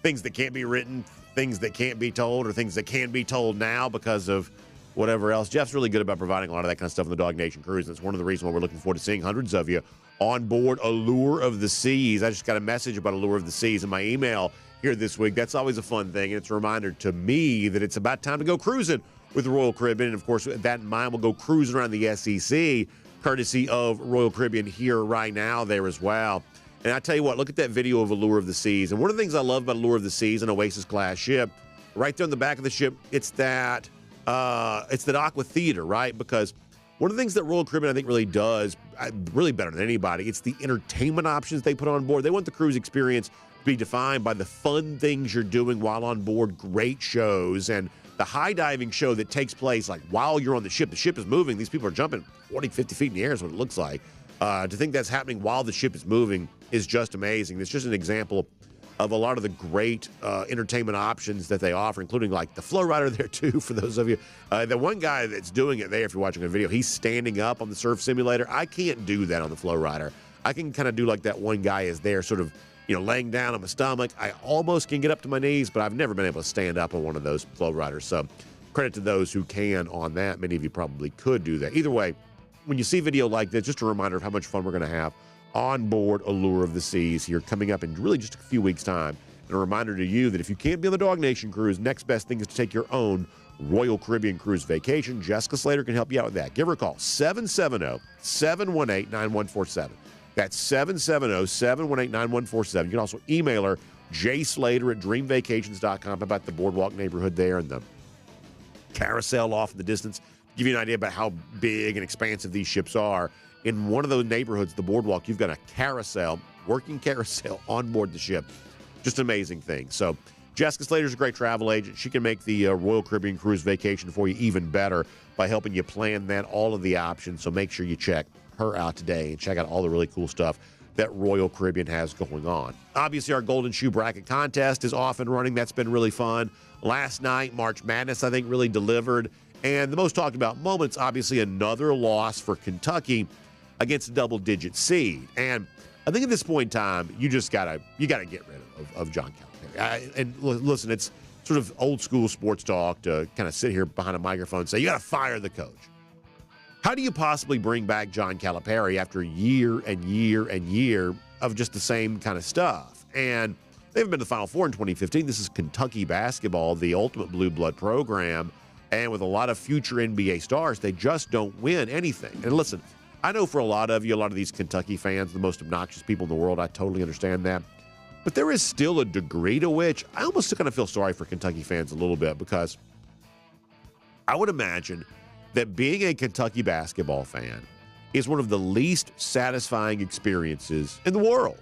things that can't be written, things that can't be told, or things that can be told now because of whatever else. Jeff's really good about providing a lot of that kind of stuff in the DawgNation cruise. That's one of the reasons why we're looking forward to seeing hundreds of you on board Allure of the Seas. I just got a message about Allure of the Seas in my email here this week. That's always a fun thing, and it's a reminder to me that it's about time to go cruising with the Royal Caribbean. And, of course, with that in mind, we'll go cruising around the SEC, courtesy of Royal Caribbean here right now there as well. And I tell you what, look at that video of Allure of the Seas. And one of the things I love about Allure of the Seas, an Oasis-class ship, right there on the back of the ship, it's that Aqua Theater, right? Because one of the things that Royal Caribbean, I think, really does, really better than anybody, it's the entertainment options they put on board. They want the cruise experience to be defined by the fun things you're doing while on board, great shows, and the high diving show that takes place like while you're on the ship. The ship is moving. These people are jumping 40, 50 feet in the air is what it looks like. To think that's happening while the ship is moving is just amazing. It's just an example of a lot of the great entertainment options that they offer, including like the flow rider there too, for those of you. The one guy that's doing it there, if you're watching a video, he's standing up on the surf simulator. I can't do that on the flow rider. I can kind of do like that one guy is there sort of, laying down on my stomach. I almost can get up to my knees, but I've never been able to stand up on one of those flow riders. So credit to those who can on that. Many of you probably could do that. Either way, when you see video like this, just a reminder of how much fun we're going to have on board Allure of the Seas here coming up in really just a few weeks' time. And a reminder to you that if you can't be on the DawgNation cruise, next best thing is to take your own Royal Caribbean cruise vacation. Jessica Slater can help you out with that. Give her a call, 770-718-9147. That's 770-718-9147. You can also email her, jslater@dreamvacations.com, about the boardwalk neighborhood there and the carousel off in the distance. Give you an idea about how big and expansive these ships are. In one of those neighborhoods, the boardwalk, you've got a carousel, working carousel on board the ship. Just an amazing thing. So Jessica Slater's a great travel agent. She can make the Royal Caribbean cruise vacation for you even better by helping you plan that, all of the options. So make sure you check her out today and check out all the really cool stuff that Royal Caribbean has going on. Obviously, our Golden Shoe Bracket contest is off and running. That's been really fun. Last night, March Madness, I think, really delivered. And the most talked about moments, obviously, another loss for Kentucky against a double-digit seed. And I think at this point in time, you gotta get rid of John Calipari. And listen, it's sort of old school sports talk to kind of sit here behind a microphone and say, you got to fire the coach. How do you possibly bring back John Calipari after year and year and year of just the same kind of stuff? And they haven't been to the Final Four in 2015. This is Kentucky basketball, the ultimate blue blood program. And with a lot of future NBA stars, they just don't win anything. And listen, I know for a lot of you, a lot of these Kentucky fans, the most obnoxious people in the world, I totally understand that. But there is still a degree to which I almost kind of feel sorry for Kentucky fans a little bit, because I would imagine that being a Kentucky basketball fan is one of the least satisfying experiences in the world.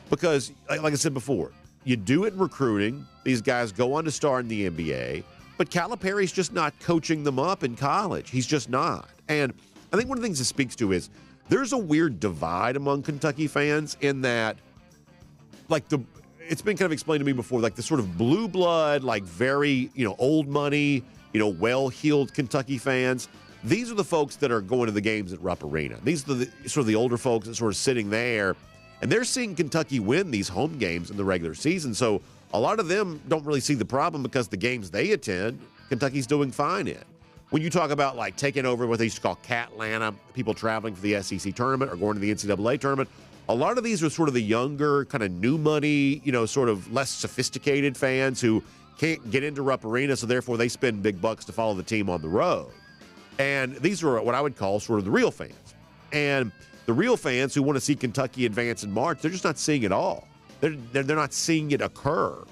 Because, like I said before, you do it in recruiting. These guys go on to star in the NBA. But Calipari's just not coaching them up in college. He's just not. And I think one of the things it speaks to is there's a weird divide among Kentucky fans in that, like, it's been kind of explained to me before, like the sort of blue blood, like very, old money, well-heeled Kentucky fans. These are the folks that are going to the games at Rupp Arena. These are sort of the older folks that sort of sitting there, and they're seeing Kentucky win these home games in the regular season. So a lot of them don't really see the problem because the games they attend, Kentucky's doing fine in. When you talk about like taking over what they used to call Catlanta, people traveling for the SEC tournament or going to the NCAA tournament, a lot of these are sort of the younger, kind of new money, sort of less sophisticated fans who can't get into Rupp Arena, so therefore they spend big bucks to follow the team on the road. And these are what I would call sort of the real fans. And the real fans who want to see Kentucky advance in March, they're just not seeing it all. they're not seeing it occur.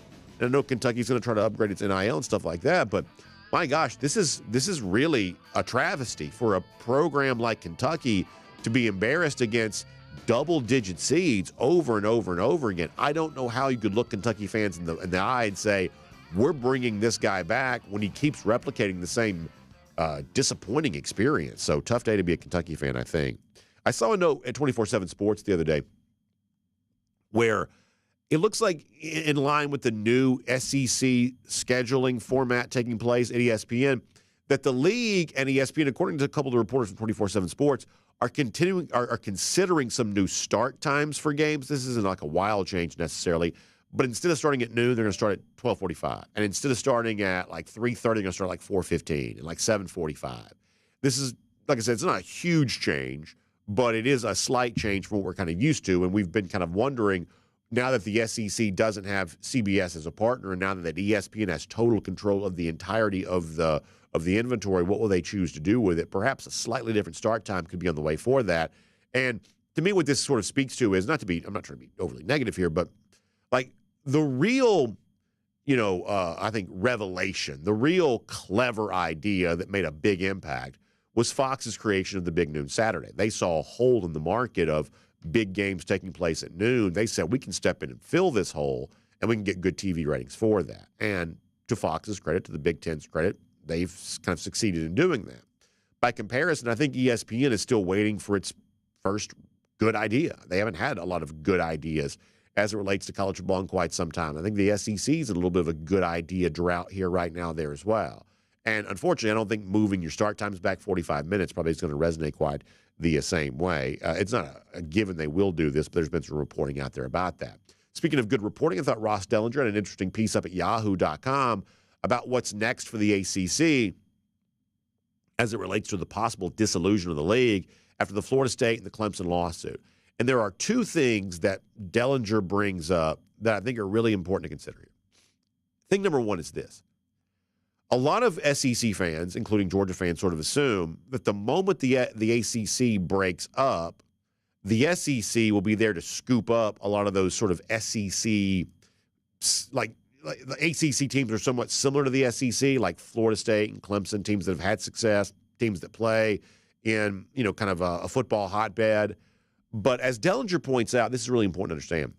And I know Kentucky's going to try to upgrade its NIL and stuff like that, but my gosh, this is really a travesty for a program like Kentucky to be embarrassed against double-digit seeds over and over and over again. I don't know how you could look Kentucky fans in the eye and say, we're bringing this guy back when he keeps replicating the same disappointing experience. So tough day to be a Kentucky fan, I think. I saw a note at 24/7 Sports the other day where it looks like, in line with the new SEC scheduling format taking place at ESPN, that the league and ESPN, according to a couple of the reporters from 24/7 Sports, are considering some new start times for games. This isn't like a wild change necessarily, but instead of starting at noon, they're going to start at 12:45, and instead of starting at like 3:30, they're going to start at like 4:15 and like 7:45. This is, like I said, it's not a huge change, but it is a slight change from what we're kind of used to, and we've been kind of wondering, now that the SEC doesn't have CBS as a partner, and now that ESPN has total control of the entirety of the inventory, what will they choose to do with it? Perhaps a slightly different start time could be on the way for that. And to me, what this sort of speaks to is, I'm not trying to be overly negative here, but like the real, I think revelation, the real clever idea that made a big impact was Fox's creation of the Big Noon Saturday. They saw a hole in the market of big games taking place at noon. They said, we can step in and fill this hole, and we can get good TV ratings for that. And to Fox's credit, to the Big Ten's credit, they've kind of succeeded in doing that. By comparison, I think ESPN is still waiting for its first good idea. They haven't had a lot of good ideas as it relates to college football in quite some time. I think the SEC is in a little bit of a good idea drought here right now there as well. And unfortunately, I don't think moving your start times back 45 minutes probably is going to resonate quite the same way. It's not a given they will do this, but there's been some reporting out there about that. Speaking of good reporting, I thought Ross Dellinger had an interesting piece up at yahoo.com about what's next for the ACC as it relates to the possible dissolution of the league after the Florida State and the Clemson lawsuit. And there are two things that Dellinger brings up that I think are really important to consider here. Thing number one is this. A lot of SEC fans, including Georgia fans, sort of assume that the moment the ACC breaks up, the SEC will be there to scoop up a lot of those sort of SEC, like the ACC teams are somewhat similar to the SEC, like Florida State and Clemson, teams that have had success, teams that play in, kind of a football hotbed. But as Dellinger points out, this is really important to understand.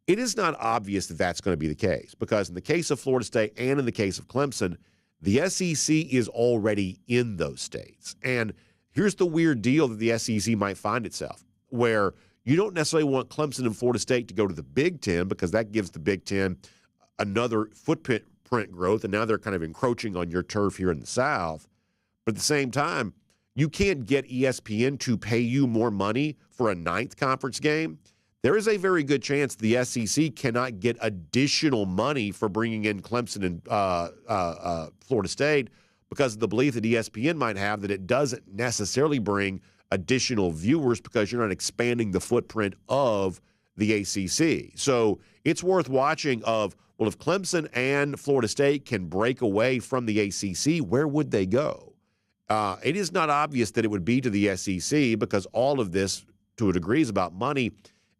It is not obvious that that's going to be the case, because in the case of Florida State and in the case of Clemson, the SEC is already in those states. And here's the weird deal that the SEC might find itself, where you don't necessarily want Clemson and Florida State to go to the Big Ten, because that gives the Big Ten another footprint growth, and now they're kind of encroaching on your turf here in the South. But at the same time, you can't get ESPN to pay you more money for a ninth conference game. There is a very good chance the SEC cannot get additional money for bringing in Clemson and Florida State, because of the belief that ESPN might have that it doesn't necessarily bring additional viewers because you're not expanding the footprint of the ACC. So it's worth watching of, well, if Clemson and Florida State can break away from the ACC, where would they go? It is not obvious that it would be to the SEC, because all of this, to a degree, is about money.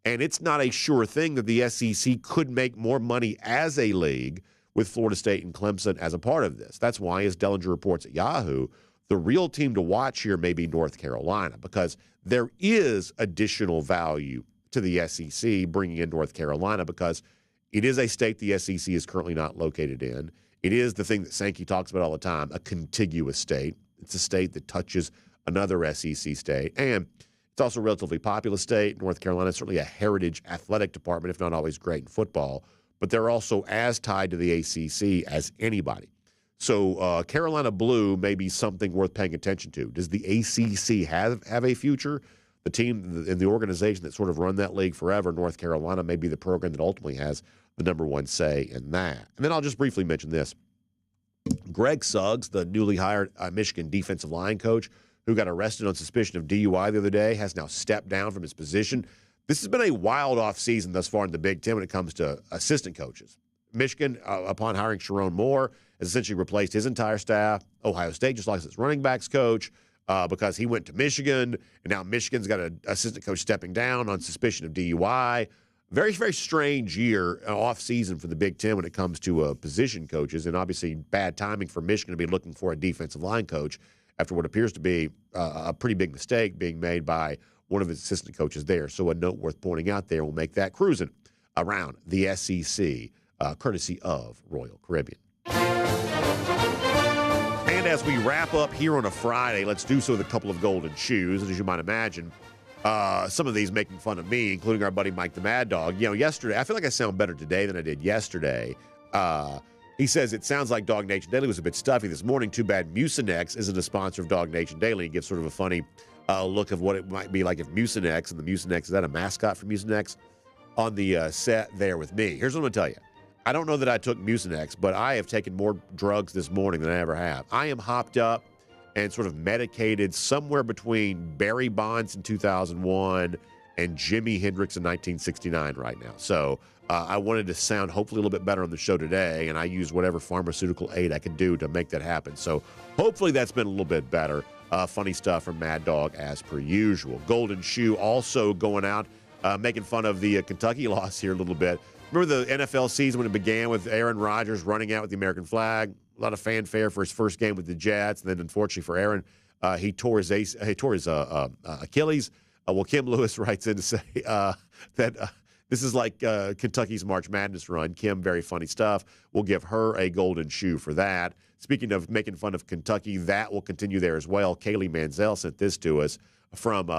And it's not a sure thing that the SEC could make more money as a league with Florida State and Clemson as a part of this. That's why, as Dellinger reports at Yahoo, the real team to watch here may be North Carolina, because there is additional value to the SEC bringing in North Carolina, because it is a state the SEC is currently not located in. It is the thing that Sankey talks about all the time, a contiguous state. It's a state that touches another SEC state. And it's also a relatively populous state. North Carolina is certainly a heritage athletic department, if not always great in football. But they're also as tied to the ACC as anybody. So Carolina Blue may be something worth paying attention to. Does the ACC have a future? The team and the organization that sort of run that league forever, North Carolina, may be the program that ultimately has the number one say in that. And then I'll just briefly mention this. Greg Suggs, the newly hired Michigan defensive line coach, who got arrested on suspicion of DUI the other day, has now stepped down from his position. This has been a wild offseason thus far in the Big Ten when it comes to assistant coaches. Michigan, upon hiring Sharon Moore, has essentially replaced his entire staff. Ohio State just lost its running backs coach because he went to Michigan, and now Michigan's got an assistant coach stepping down on suspicion of DUI. Very, very strange year, off season for the Big Ten when it comes to position coaches, and obviously bad timing for Michigan to be looking for a defensive line coach after what appears to be a pretty big mistake being made by one of his assistant coaches there. So a note worth pointing out there will make that cruising around the SEC, courtesy of Royal Caribbean. And as we wrap up here on a Friday, let's do so with a couple of golden shoes. And as you might imagine, some of these making fun of me, including our buddy Mike the Mad Dog. Yesterday, I feel like I sound better today than I did yesterday. He says, it sounds like DawgNation Daily was a bit stuffy this morning. Too bad Mucinex isn't a sponsor of DawgNation Daily. He gives sort of a funny look of what it might be like if Mucinex, and the Mucinex, is that a mascot for Mucinex, on the set there with me. Here's what I'm going to tell you. I don't know that I took Mucinex, but I have taken more drugs this morning than I ever have. I am hopped up and sort of medicated somewhere between Barry Bonds in 2001 and Jimi Hendrix in 1969 right now. So I wanted to sound hopefully a little bit better on the show today, and I used whatever pharmaceutical aid I could do to make that happen. So hopefully that's been a little bit better. Funny stuff from Mad Dog as per usual. Golden Shoe also going out, making fun of the Kentucky loss here a little bit. Remember the NFL season when it began with Aaron Rodgers running out with the American flag? A lot of fanfare for his first game with the Jets. And then, unfortunately for Aaron, he tore his Achilles. Well, Kim Lewis writes in to say that this is like Kentucky's March Madness run. Kim, very funny stuff. We'll give her a golden shoe for that. Speaking of making fun of Kentucky, that will continue there as well. Kaylee Manziel sent this to us from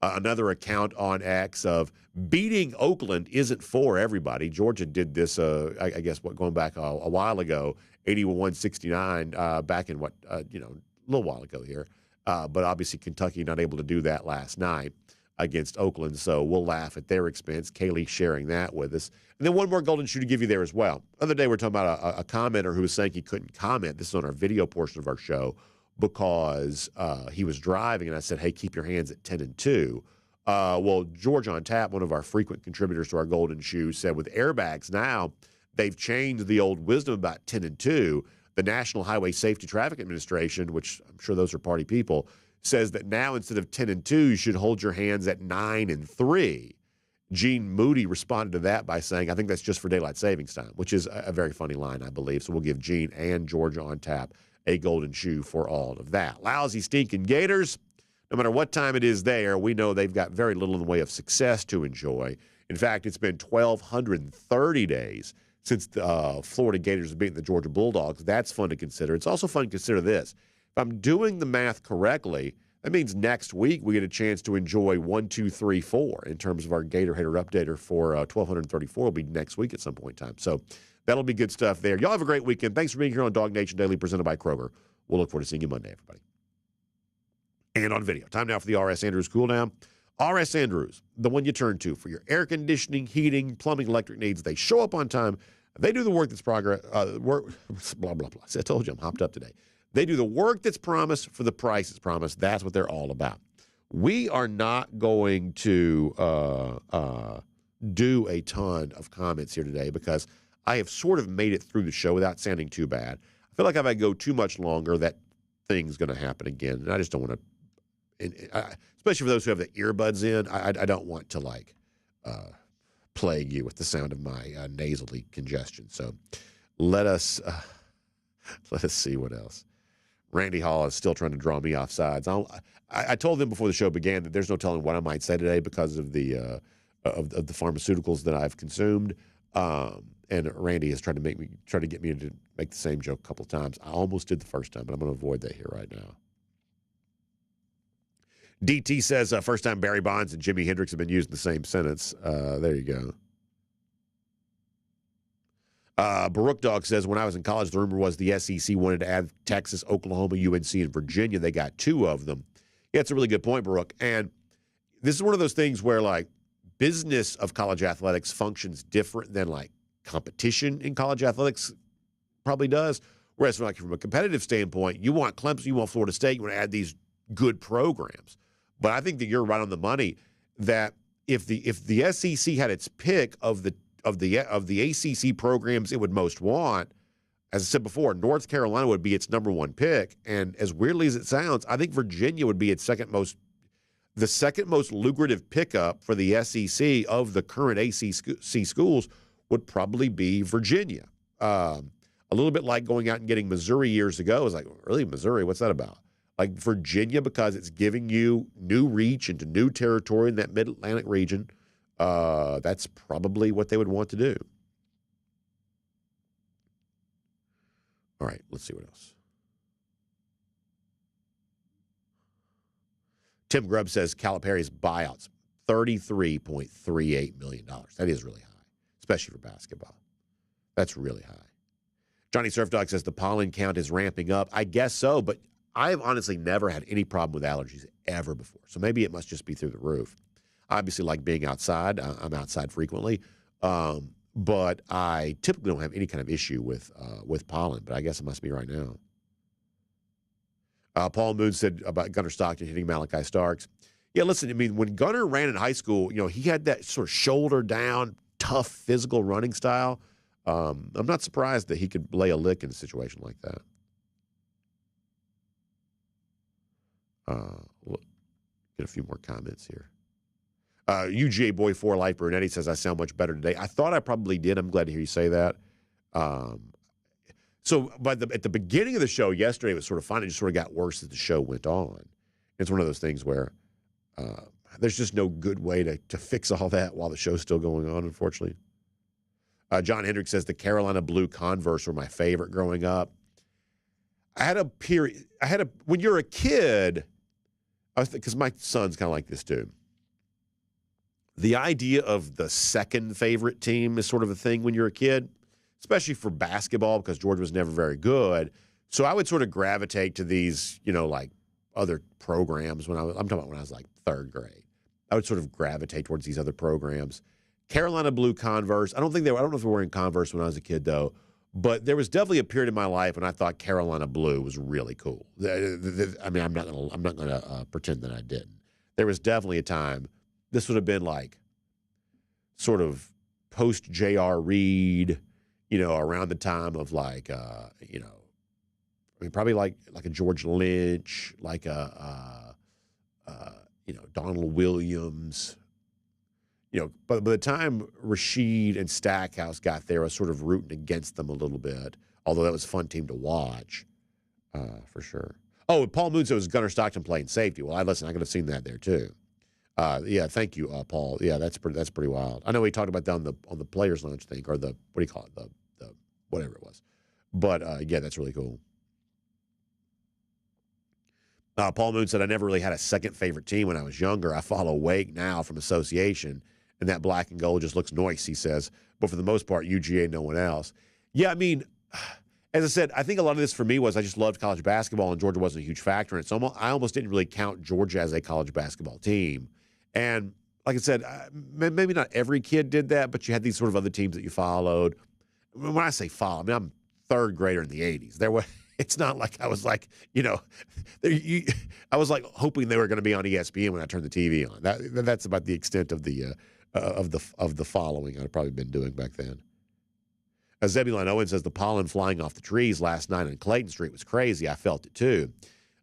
another account on X of beating Oakland isn't for everybody. Georgia did this, I guess, going back a while ago, 81-69, back in a little while ago here. But obviously Kentucky not able to do that last night against Oakland, so we'll laugh at their expense. Kaylee sharing that with us. And then one more golden shoe to give you there as well. The other day we were talking about a commenter who was saying he couldn't comment. This is on our video portion of our show because he was driving, and I said, hey, keep your hands at 10-2. Well, George on Tap, one of our frequent contributors to our golden shoe, said with airbags now, they've changed the old wisdom about 10-2. The National Highway Safety Traffic Administration, which I'm sure those are party people, says that now instead of 10-2, you should hold your hands at 9-3. Gene Moody responded to that by saying, I think that's just for daylight savings time, which is a very funny line, I believe. So we'll give Gene and Georgia on Tap a golden shoe for all of that. Lousy, stinking Gators, no matter what time it is there, we know they've got very little in the way of success to enjoy. In fact, it's been 1,230 days since the Florida Gators have beaten the Georgia Bulldogs. That's fun to consider. It's also fun to consider this. If I'm doing the math correctly, that means next week we get a chance to enjoy 1, 2, 3, 4 in terms of our Gator Hater Updater for 1,234 will be next week at some point in time. So that'll be good stuff there. Y'all have a great weekend. Thanks for being here on DawgNation Daily presented by Kroger. We'll look forward to seeing you Monday, everybody. And on video. Time now for the R.S. Andrews Cool Down. R.S. Andrews, the one you turn to for your air conditioning, heating, plumbing, electric needs. They show up on time. They do the work that's blah, blah, blah. See, I told you I'm hopped up today. They do the work that's promised for the price that's promised. That's what they're all about. We are not going to do a ton of comments here today because I have sort of made it through the show without sounding too bad. I feel like if I go too much longer, that thing's going to happen again. And I just don't want to, especially for those who have the earbuds in, I don't want to plague you with the sound of my nasally congestion. So let us see what else. Randy Hall is still trying to draw me off sides. I told them before the show began that there's no telling what I might say today because of the pharmaceuticals that I've consumed. And Randy has tried to get me to make the same joke a couple of times. I almost did the first time, but I'm going to avoid that here right now. DT says first time Barry Bonds and Jimi Hendrix have been used in the same sentence. There you go. Baruch Dog says, when I was in college, the rumor was the SEC wanted to add Texas, Oklahoma, UNC, and Virginia. They got 2 of them. Yeah, it's a really good point, Baruch. And this is one of those things where, business of college athletics functions different than, competition in college athletics probably does. Whereas, from a competitive standpoint, you want Clemson, you want Florida State, you want to add these good programs. But I think that you're right on the money that if the SEC had its pick of the ACC programs it would most want, as I said before, North Carolina would be its number 1 pick. And as weirdly as it sounds, I think Virginia would be its second most the second most lucrative pickup for the SEC of the current ACC schools would probably be Virginia. A little bit like going out and getting Missouri years ago. It was like, really, Missouri? What's that about? Like Virginia, because it's giving you new reach into new territory in that mid-Atlantic region. That's probably what they would want to do. All right, let's see what else. Tim Grubb says Calipari's buyouts, $33.38 million. That is really high, especially for basketball. That's really high. Johnny Surfdog says the pollen count is ramping up. I guess so, but I've honestly never had any problem with allergies ever before. So maybe it must just be through the roof. I obviously like being outside. I'm outside frequently. But I typically don't have any kind of issue with pollen, but I guess it must be right now. Paul Moon said about Gunnar Stockton hitting Malachi Starks. Yeah, listen, I mean, when Gunnar ran in high school, he had that sort of shoulder down, tough, physical running style. I'm not surprised that he could lay a lick in a situation like that. Get a few more comments here. UGA Boy 4 Life Brunetti says, I sound much better today. I thought I probably did. I'm glad to hear you say that. So at the beginning of the show yesterday, it was sort of fun. It just sort of got worse as the show went on. It's one of those things where there's just no good way to fix all that while the show's still going on, unfortunately. John Hendricks says the Carolina Blue Converse were my favorite growing up. When you're a kid, because my son's kind of like this too. The idea of the second favorite team is sort of a thing when you're a kid, especially for basketball, because Georgia was never very good. So I would sort of gravitate to these, like other programs I'm talking about when I was like third grade. I would sort of gravitate towards these other programs. Carolina Blue Converse. I don't know if they were wearing Converse when I was a kid though, but there was definitely a period in my life when I thought Carolina Blue was really cool. I mean, I'm not gonna pretend that I didn't. There was definitely a time. This would have been like sort of post J.R. Reed, around the time of like, probably like a George Lynch, like a Donald Williams. But by the time Rasheed and Stackhouse got there, I was sort of rooting against them a little bit, although that was a fun team to watch, for sure. Oh, Paul Moon said it was Gunnar Stockton playing safety. Well, I could have seen that there too. Yeah, thank you, Paul. Yeah, that's pretty wild. I know we talked about that on the Players Lounge thing, or the what do you call it, the whatever it was. But yeah, that's really cool. Paul Moon said I never really had a second favorite team when I was younger. I follow Wake now from association, and that black and gold just looks nice. He says, but for the most part, UGA, no one else. Yeah, I mean, as I said, I think a lot of this for me was I just loved college basketball, and Georgia wasn't a huge factor in it. So I almost didn't really count Georgia as a college basketball team. And like I said, maybe not every kid did that, but you had these sort of other teams that you followed. When I say follow, I mean, I'm third grader in the 80s. It's not like I was like, I was like hoping they were going to be on ESPN when I turned the TV on. That's about the extent of the following I'd probably been doing back then. Zebulon Owen says the pollen flying off the trees last night on Clayton Street was crazy. I felt it too.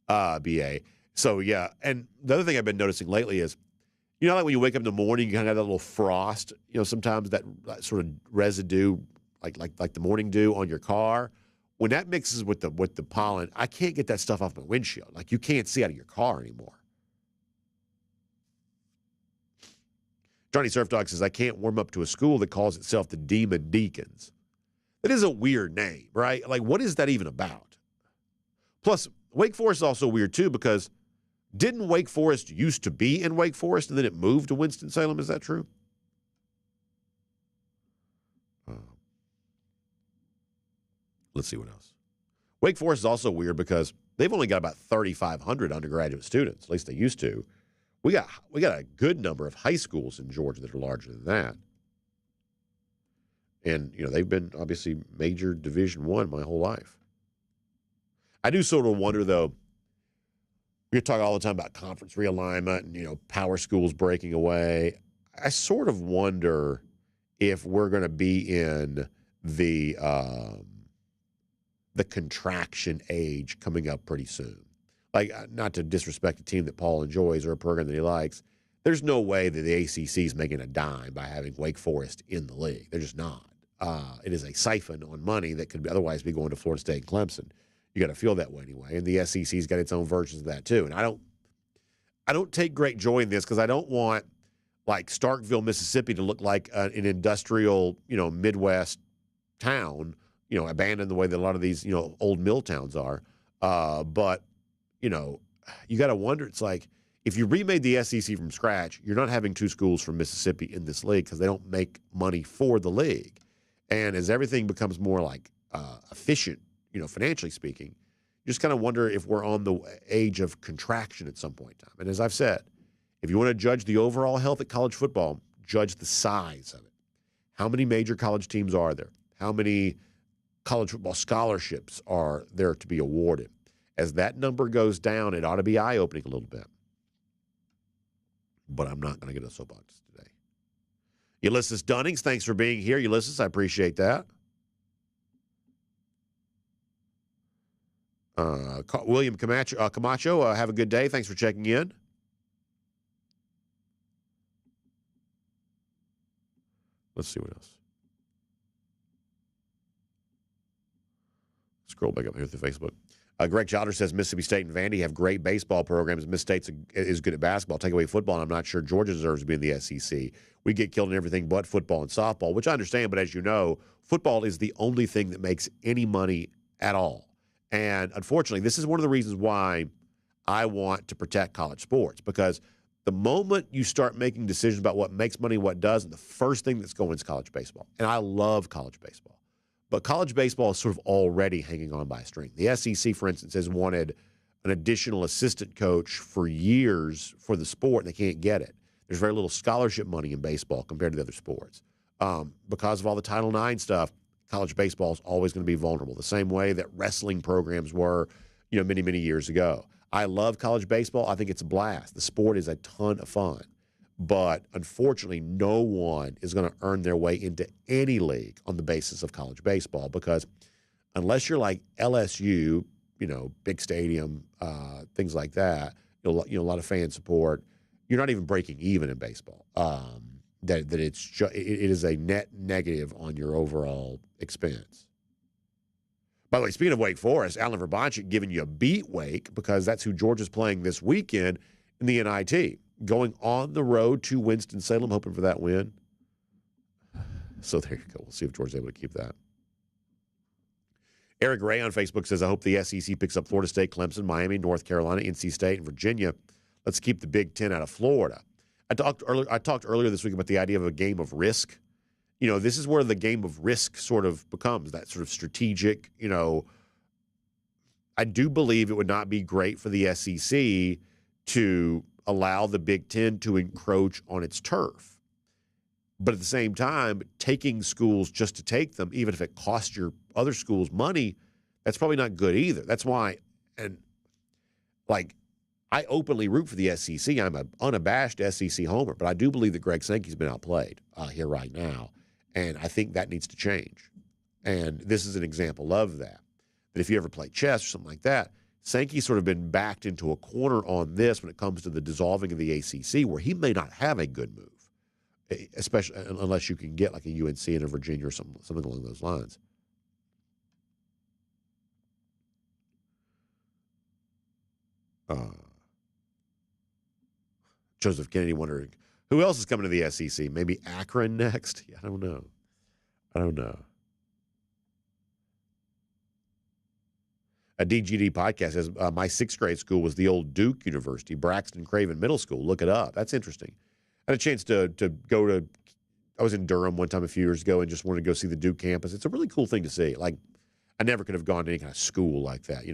BA. So yeah, and the other thing I've been noticing lately is, like when you wake up in the morning, you kind of have that little frost. Sometimes that sort of residue, like the morning dew on your car. When that mixes with the pollen, I can't get that stuff off my windshield. Like you can't see out of your car anymore. Johnny Surfdog says I can't warm up to a school that calls itself the Demon Deacons. That is a weird name, right? Like what is that even about? Plus, Wake Forest is also weird too because didn't Wake Forest used to be in Wake Forest and then it moved to Winston-Salem? Is that true? Let's see what else. Wake Forest is also weird because they've only got about 3,500 undergraduate students. At least they used to. We got a good number of high schools in Georgia that are larger than that. And, they've been obviously major Division I my whole life. I do sort of wonder, though, we talk all the time about conference realignment and, power schools breaking away. I sort of wonder if we're going to be in the contraction age coming up pretty soon. like, not to disrespect a team that Paul enjoys or a program that he likes, there's no way that the ACC is making a dime by having Wake Forest in the league. They're just not. It is a siphon on money that could otherwise be going to Florida State and Clemson. You got to feel that way anyway. And the SEC's got its own versions of that too. And I don't take great joy in this because I don't want like Starkville, Mississippi to look like an industrial, Midwest town, abandoned the way that a lot of these, old mill towns are. But, you got to wonder, it's like, if you remade the SEC from scratch, you're not having two schools from Mississippi in this league because they don't make money for the league. And as everything becomes more like efficient, financially speaking, you just kind of wonder if we're on the age of contraction at some point in time. And as I've said, if you want to judge the overall health of college football, judge the size of it. How many major college teams are there? How many college football scholarships are there to be awarded? As that number goes down, it ought to be eye-opening a little bit. But I'm not going to get a soapbox today. Ulysses Dunnings, thanks for being here. Ulysses, I appreciate that. William Camacho, have a good day. Thanks for checking in. Let's see what else. Scroll back up here through Facebook. Greg Childer says Mississippi State and Vandy have great baseball programs. Miss State is good at basketball. Take away football, and I'm not sure Georgia deserves to be in the SEC. We get killed in everything but football and softball, which I understand, but as you know, football is the only thing that makes any money at all. And unfortunately, this is one of the reasons why I want to protect college sports, because the moment you start making decisions about what makes money, what doesn't, the first thing that's going is college baseball. And I love college baseball. But college baseball is sort of already hanging on by a string. The SEC, for instance, has wanted an additional assistant coach for years for the sport, and they can't get it. There's very little scholarship money in baseball compared to the other sports. Because of all the Title IX stuff, college baseball is always going to be vulnerable, the same way that wrestling programs were, many, many years ago. I love college baseball. I think it's a blast. The sport is a ton of fun. But unfortunately, no one is going to earn their way into any league on the basis of college baseball, because unless you're like LSU, big stadium, things like that, a lot of fan support, you're not even breaking even in baseball. That it is a net negative on your overall expense. By the way, speaking of Wake Forest, Alan Verbanchik giving you a beat Wake, because that's who Georgia's playing this weekend in the NIT. Going on the road to Winston-Salem, hoping for that win. So there you go. We'll see if Georgia's able to keep that. Eric Ray on Facebook says, I hope the SEC picks up Florida State, Clemson, Miami, North Carolina, NC State, and Virginia. Let's keep the Big Ten out of Florida. I talked earlier this week about the idea of a game of risk. This is where the game of risk sort of becomes that sort of strategic, I do believe it would not be great for the SEC to allow the Big Ten to encroach on its turf. But at the same time, taking schools just to take them, even if it costs your other schools money, that's probably not good either. That's why, I openly root for the SEC. I'm an unabashed SEC homer, but I do believe that Greg Sankey's been outplayed here right now, and I think that needs to change. And this is an example of that. That if you ever play chess or something like that, Sankey's sort of been backed into a corner on this when it comes to the dissolving of the ACC, where he may not have a good move, especially unless you can get like a UNC and a Virginia or something along those lines. Joseph Kennedy wondering, who else is coming to the SEC? Maybe Akron next? Yeah, I don't know. A DGD podcast says, my sixth grade school was the old Duke University, Braxton Craven Middle School. Look it up. That's interesting. I had a chance to go to, I was in Durham one time a few years ago and just wanted to go see the Duke campus. It's a really cool thing to see. Like, I never could have gone to any kind of school like that.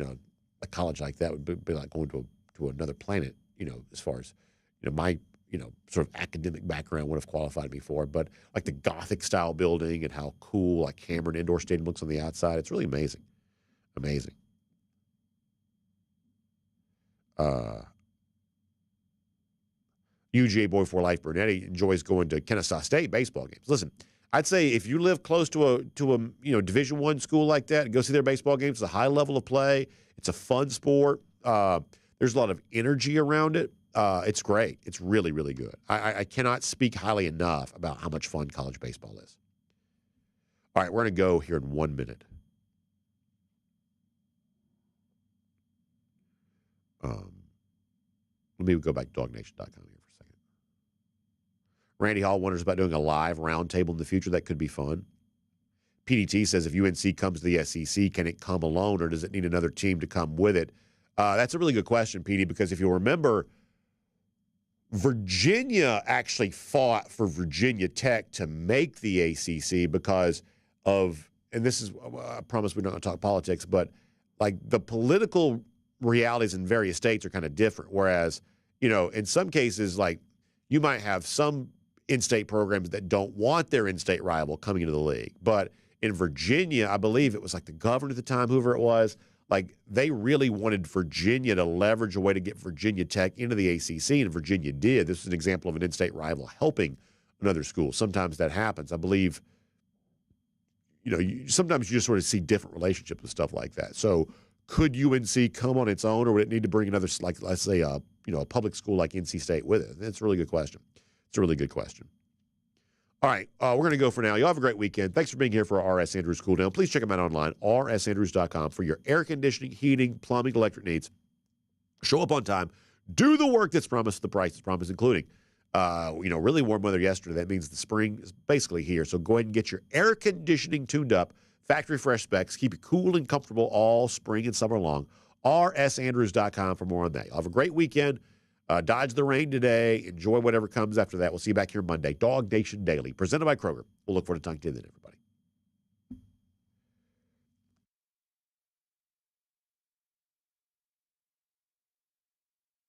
A college like that would be like going to another planet, as far as, my, sort of academic background would have qualified me for it. But like the Gothic style building and how cool like Cameron Indoor Stadium looks on the outside, it's really amazing. Amazing. UGA boy for life Bernetti enjoys going to Kennesaw State baseball games. Listen, I'd say if you live close to a Division I school like that, go see their baseball games. It's a high level of play. It's a fun sport. There's a lot of energy around it. It's great. It's really, really good. I cannot speak highly enough about how much fun college baseball is. All right, we're going to go here in 1 minute. Let me go back to DawgNation.com here for a second. Randy Hall wonders about doing a live roundtable in the future. That could be fun. PDT says if UNC comes to the SEC, can it come alone or does it need another team to come with it? That's a really good question, PD, because if you'll remember, Virginia actually fought for Virginia Tech to make the ACC because of, and this is, I promise we don't talk politics, but like the political realities in various states are kind of different. Whereas, in some cases, like you might have some in-state programs that don't want their in-state rival coming into the league. But in Virginia, I believe it was like the governor at the time, whoever it was, like they really wanted Virginia to leverage a way to get Virginia Tech into the ACC, and Virginia did. This is an example of an in-state rival helping another school. Sometimes that happens. I believe, sometimes you just sort of see different relationships with stuff like that. So could UNC come on its own, or would it need to bring another, like let's say, a public school like NC State with it? That's a really good question. It's a really good question. All right, we're going to go for now. Y'all have a great weekend. Thanks for being here for our R.S. Andrews Cool Down. Please check them out online, rsandrews.com, for your air conditioning, heating, plumbing, electric needs. Show up on time. Do the work that's promised, the price is promised, including, really warm weather yesterday. That means the spring is basically here. So go ahead and get your air conditioning tuned up. Factory fresh specs. Keep you cool and comfortable all spring and summer long. rsandrews.com for more on that. Y'all have a great weekend. Dodge the rain today. Enjoy whatever comes after that. We'll see you back here Monday. DawgNation Daily, presented by Kroger. We'll look forward to talking to you then, everybody.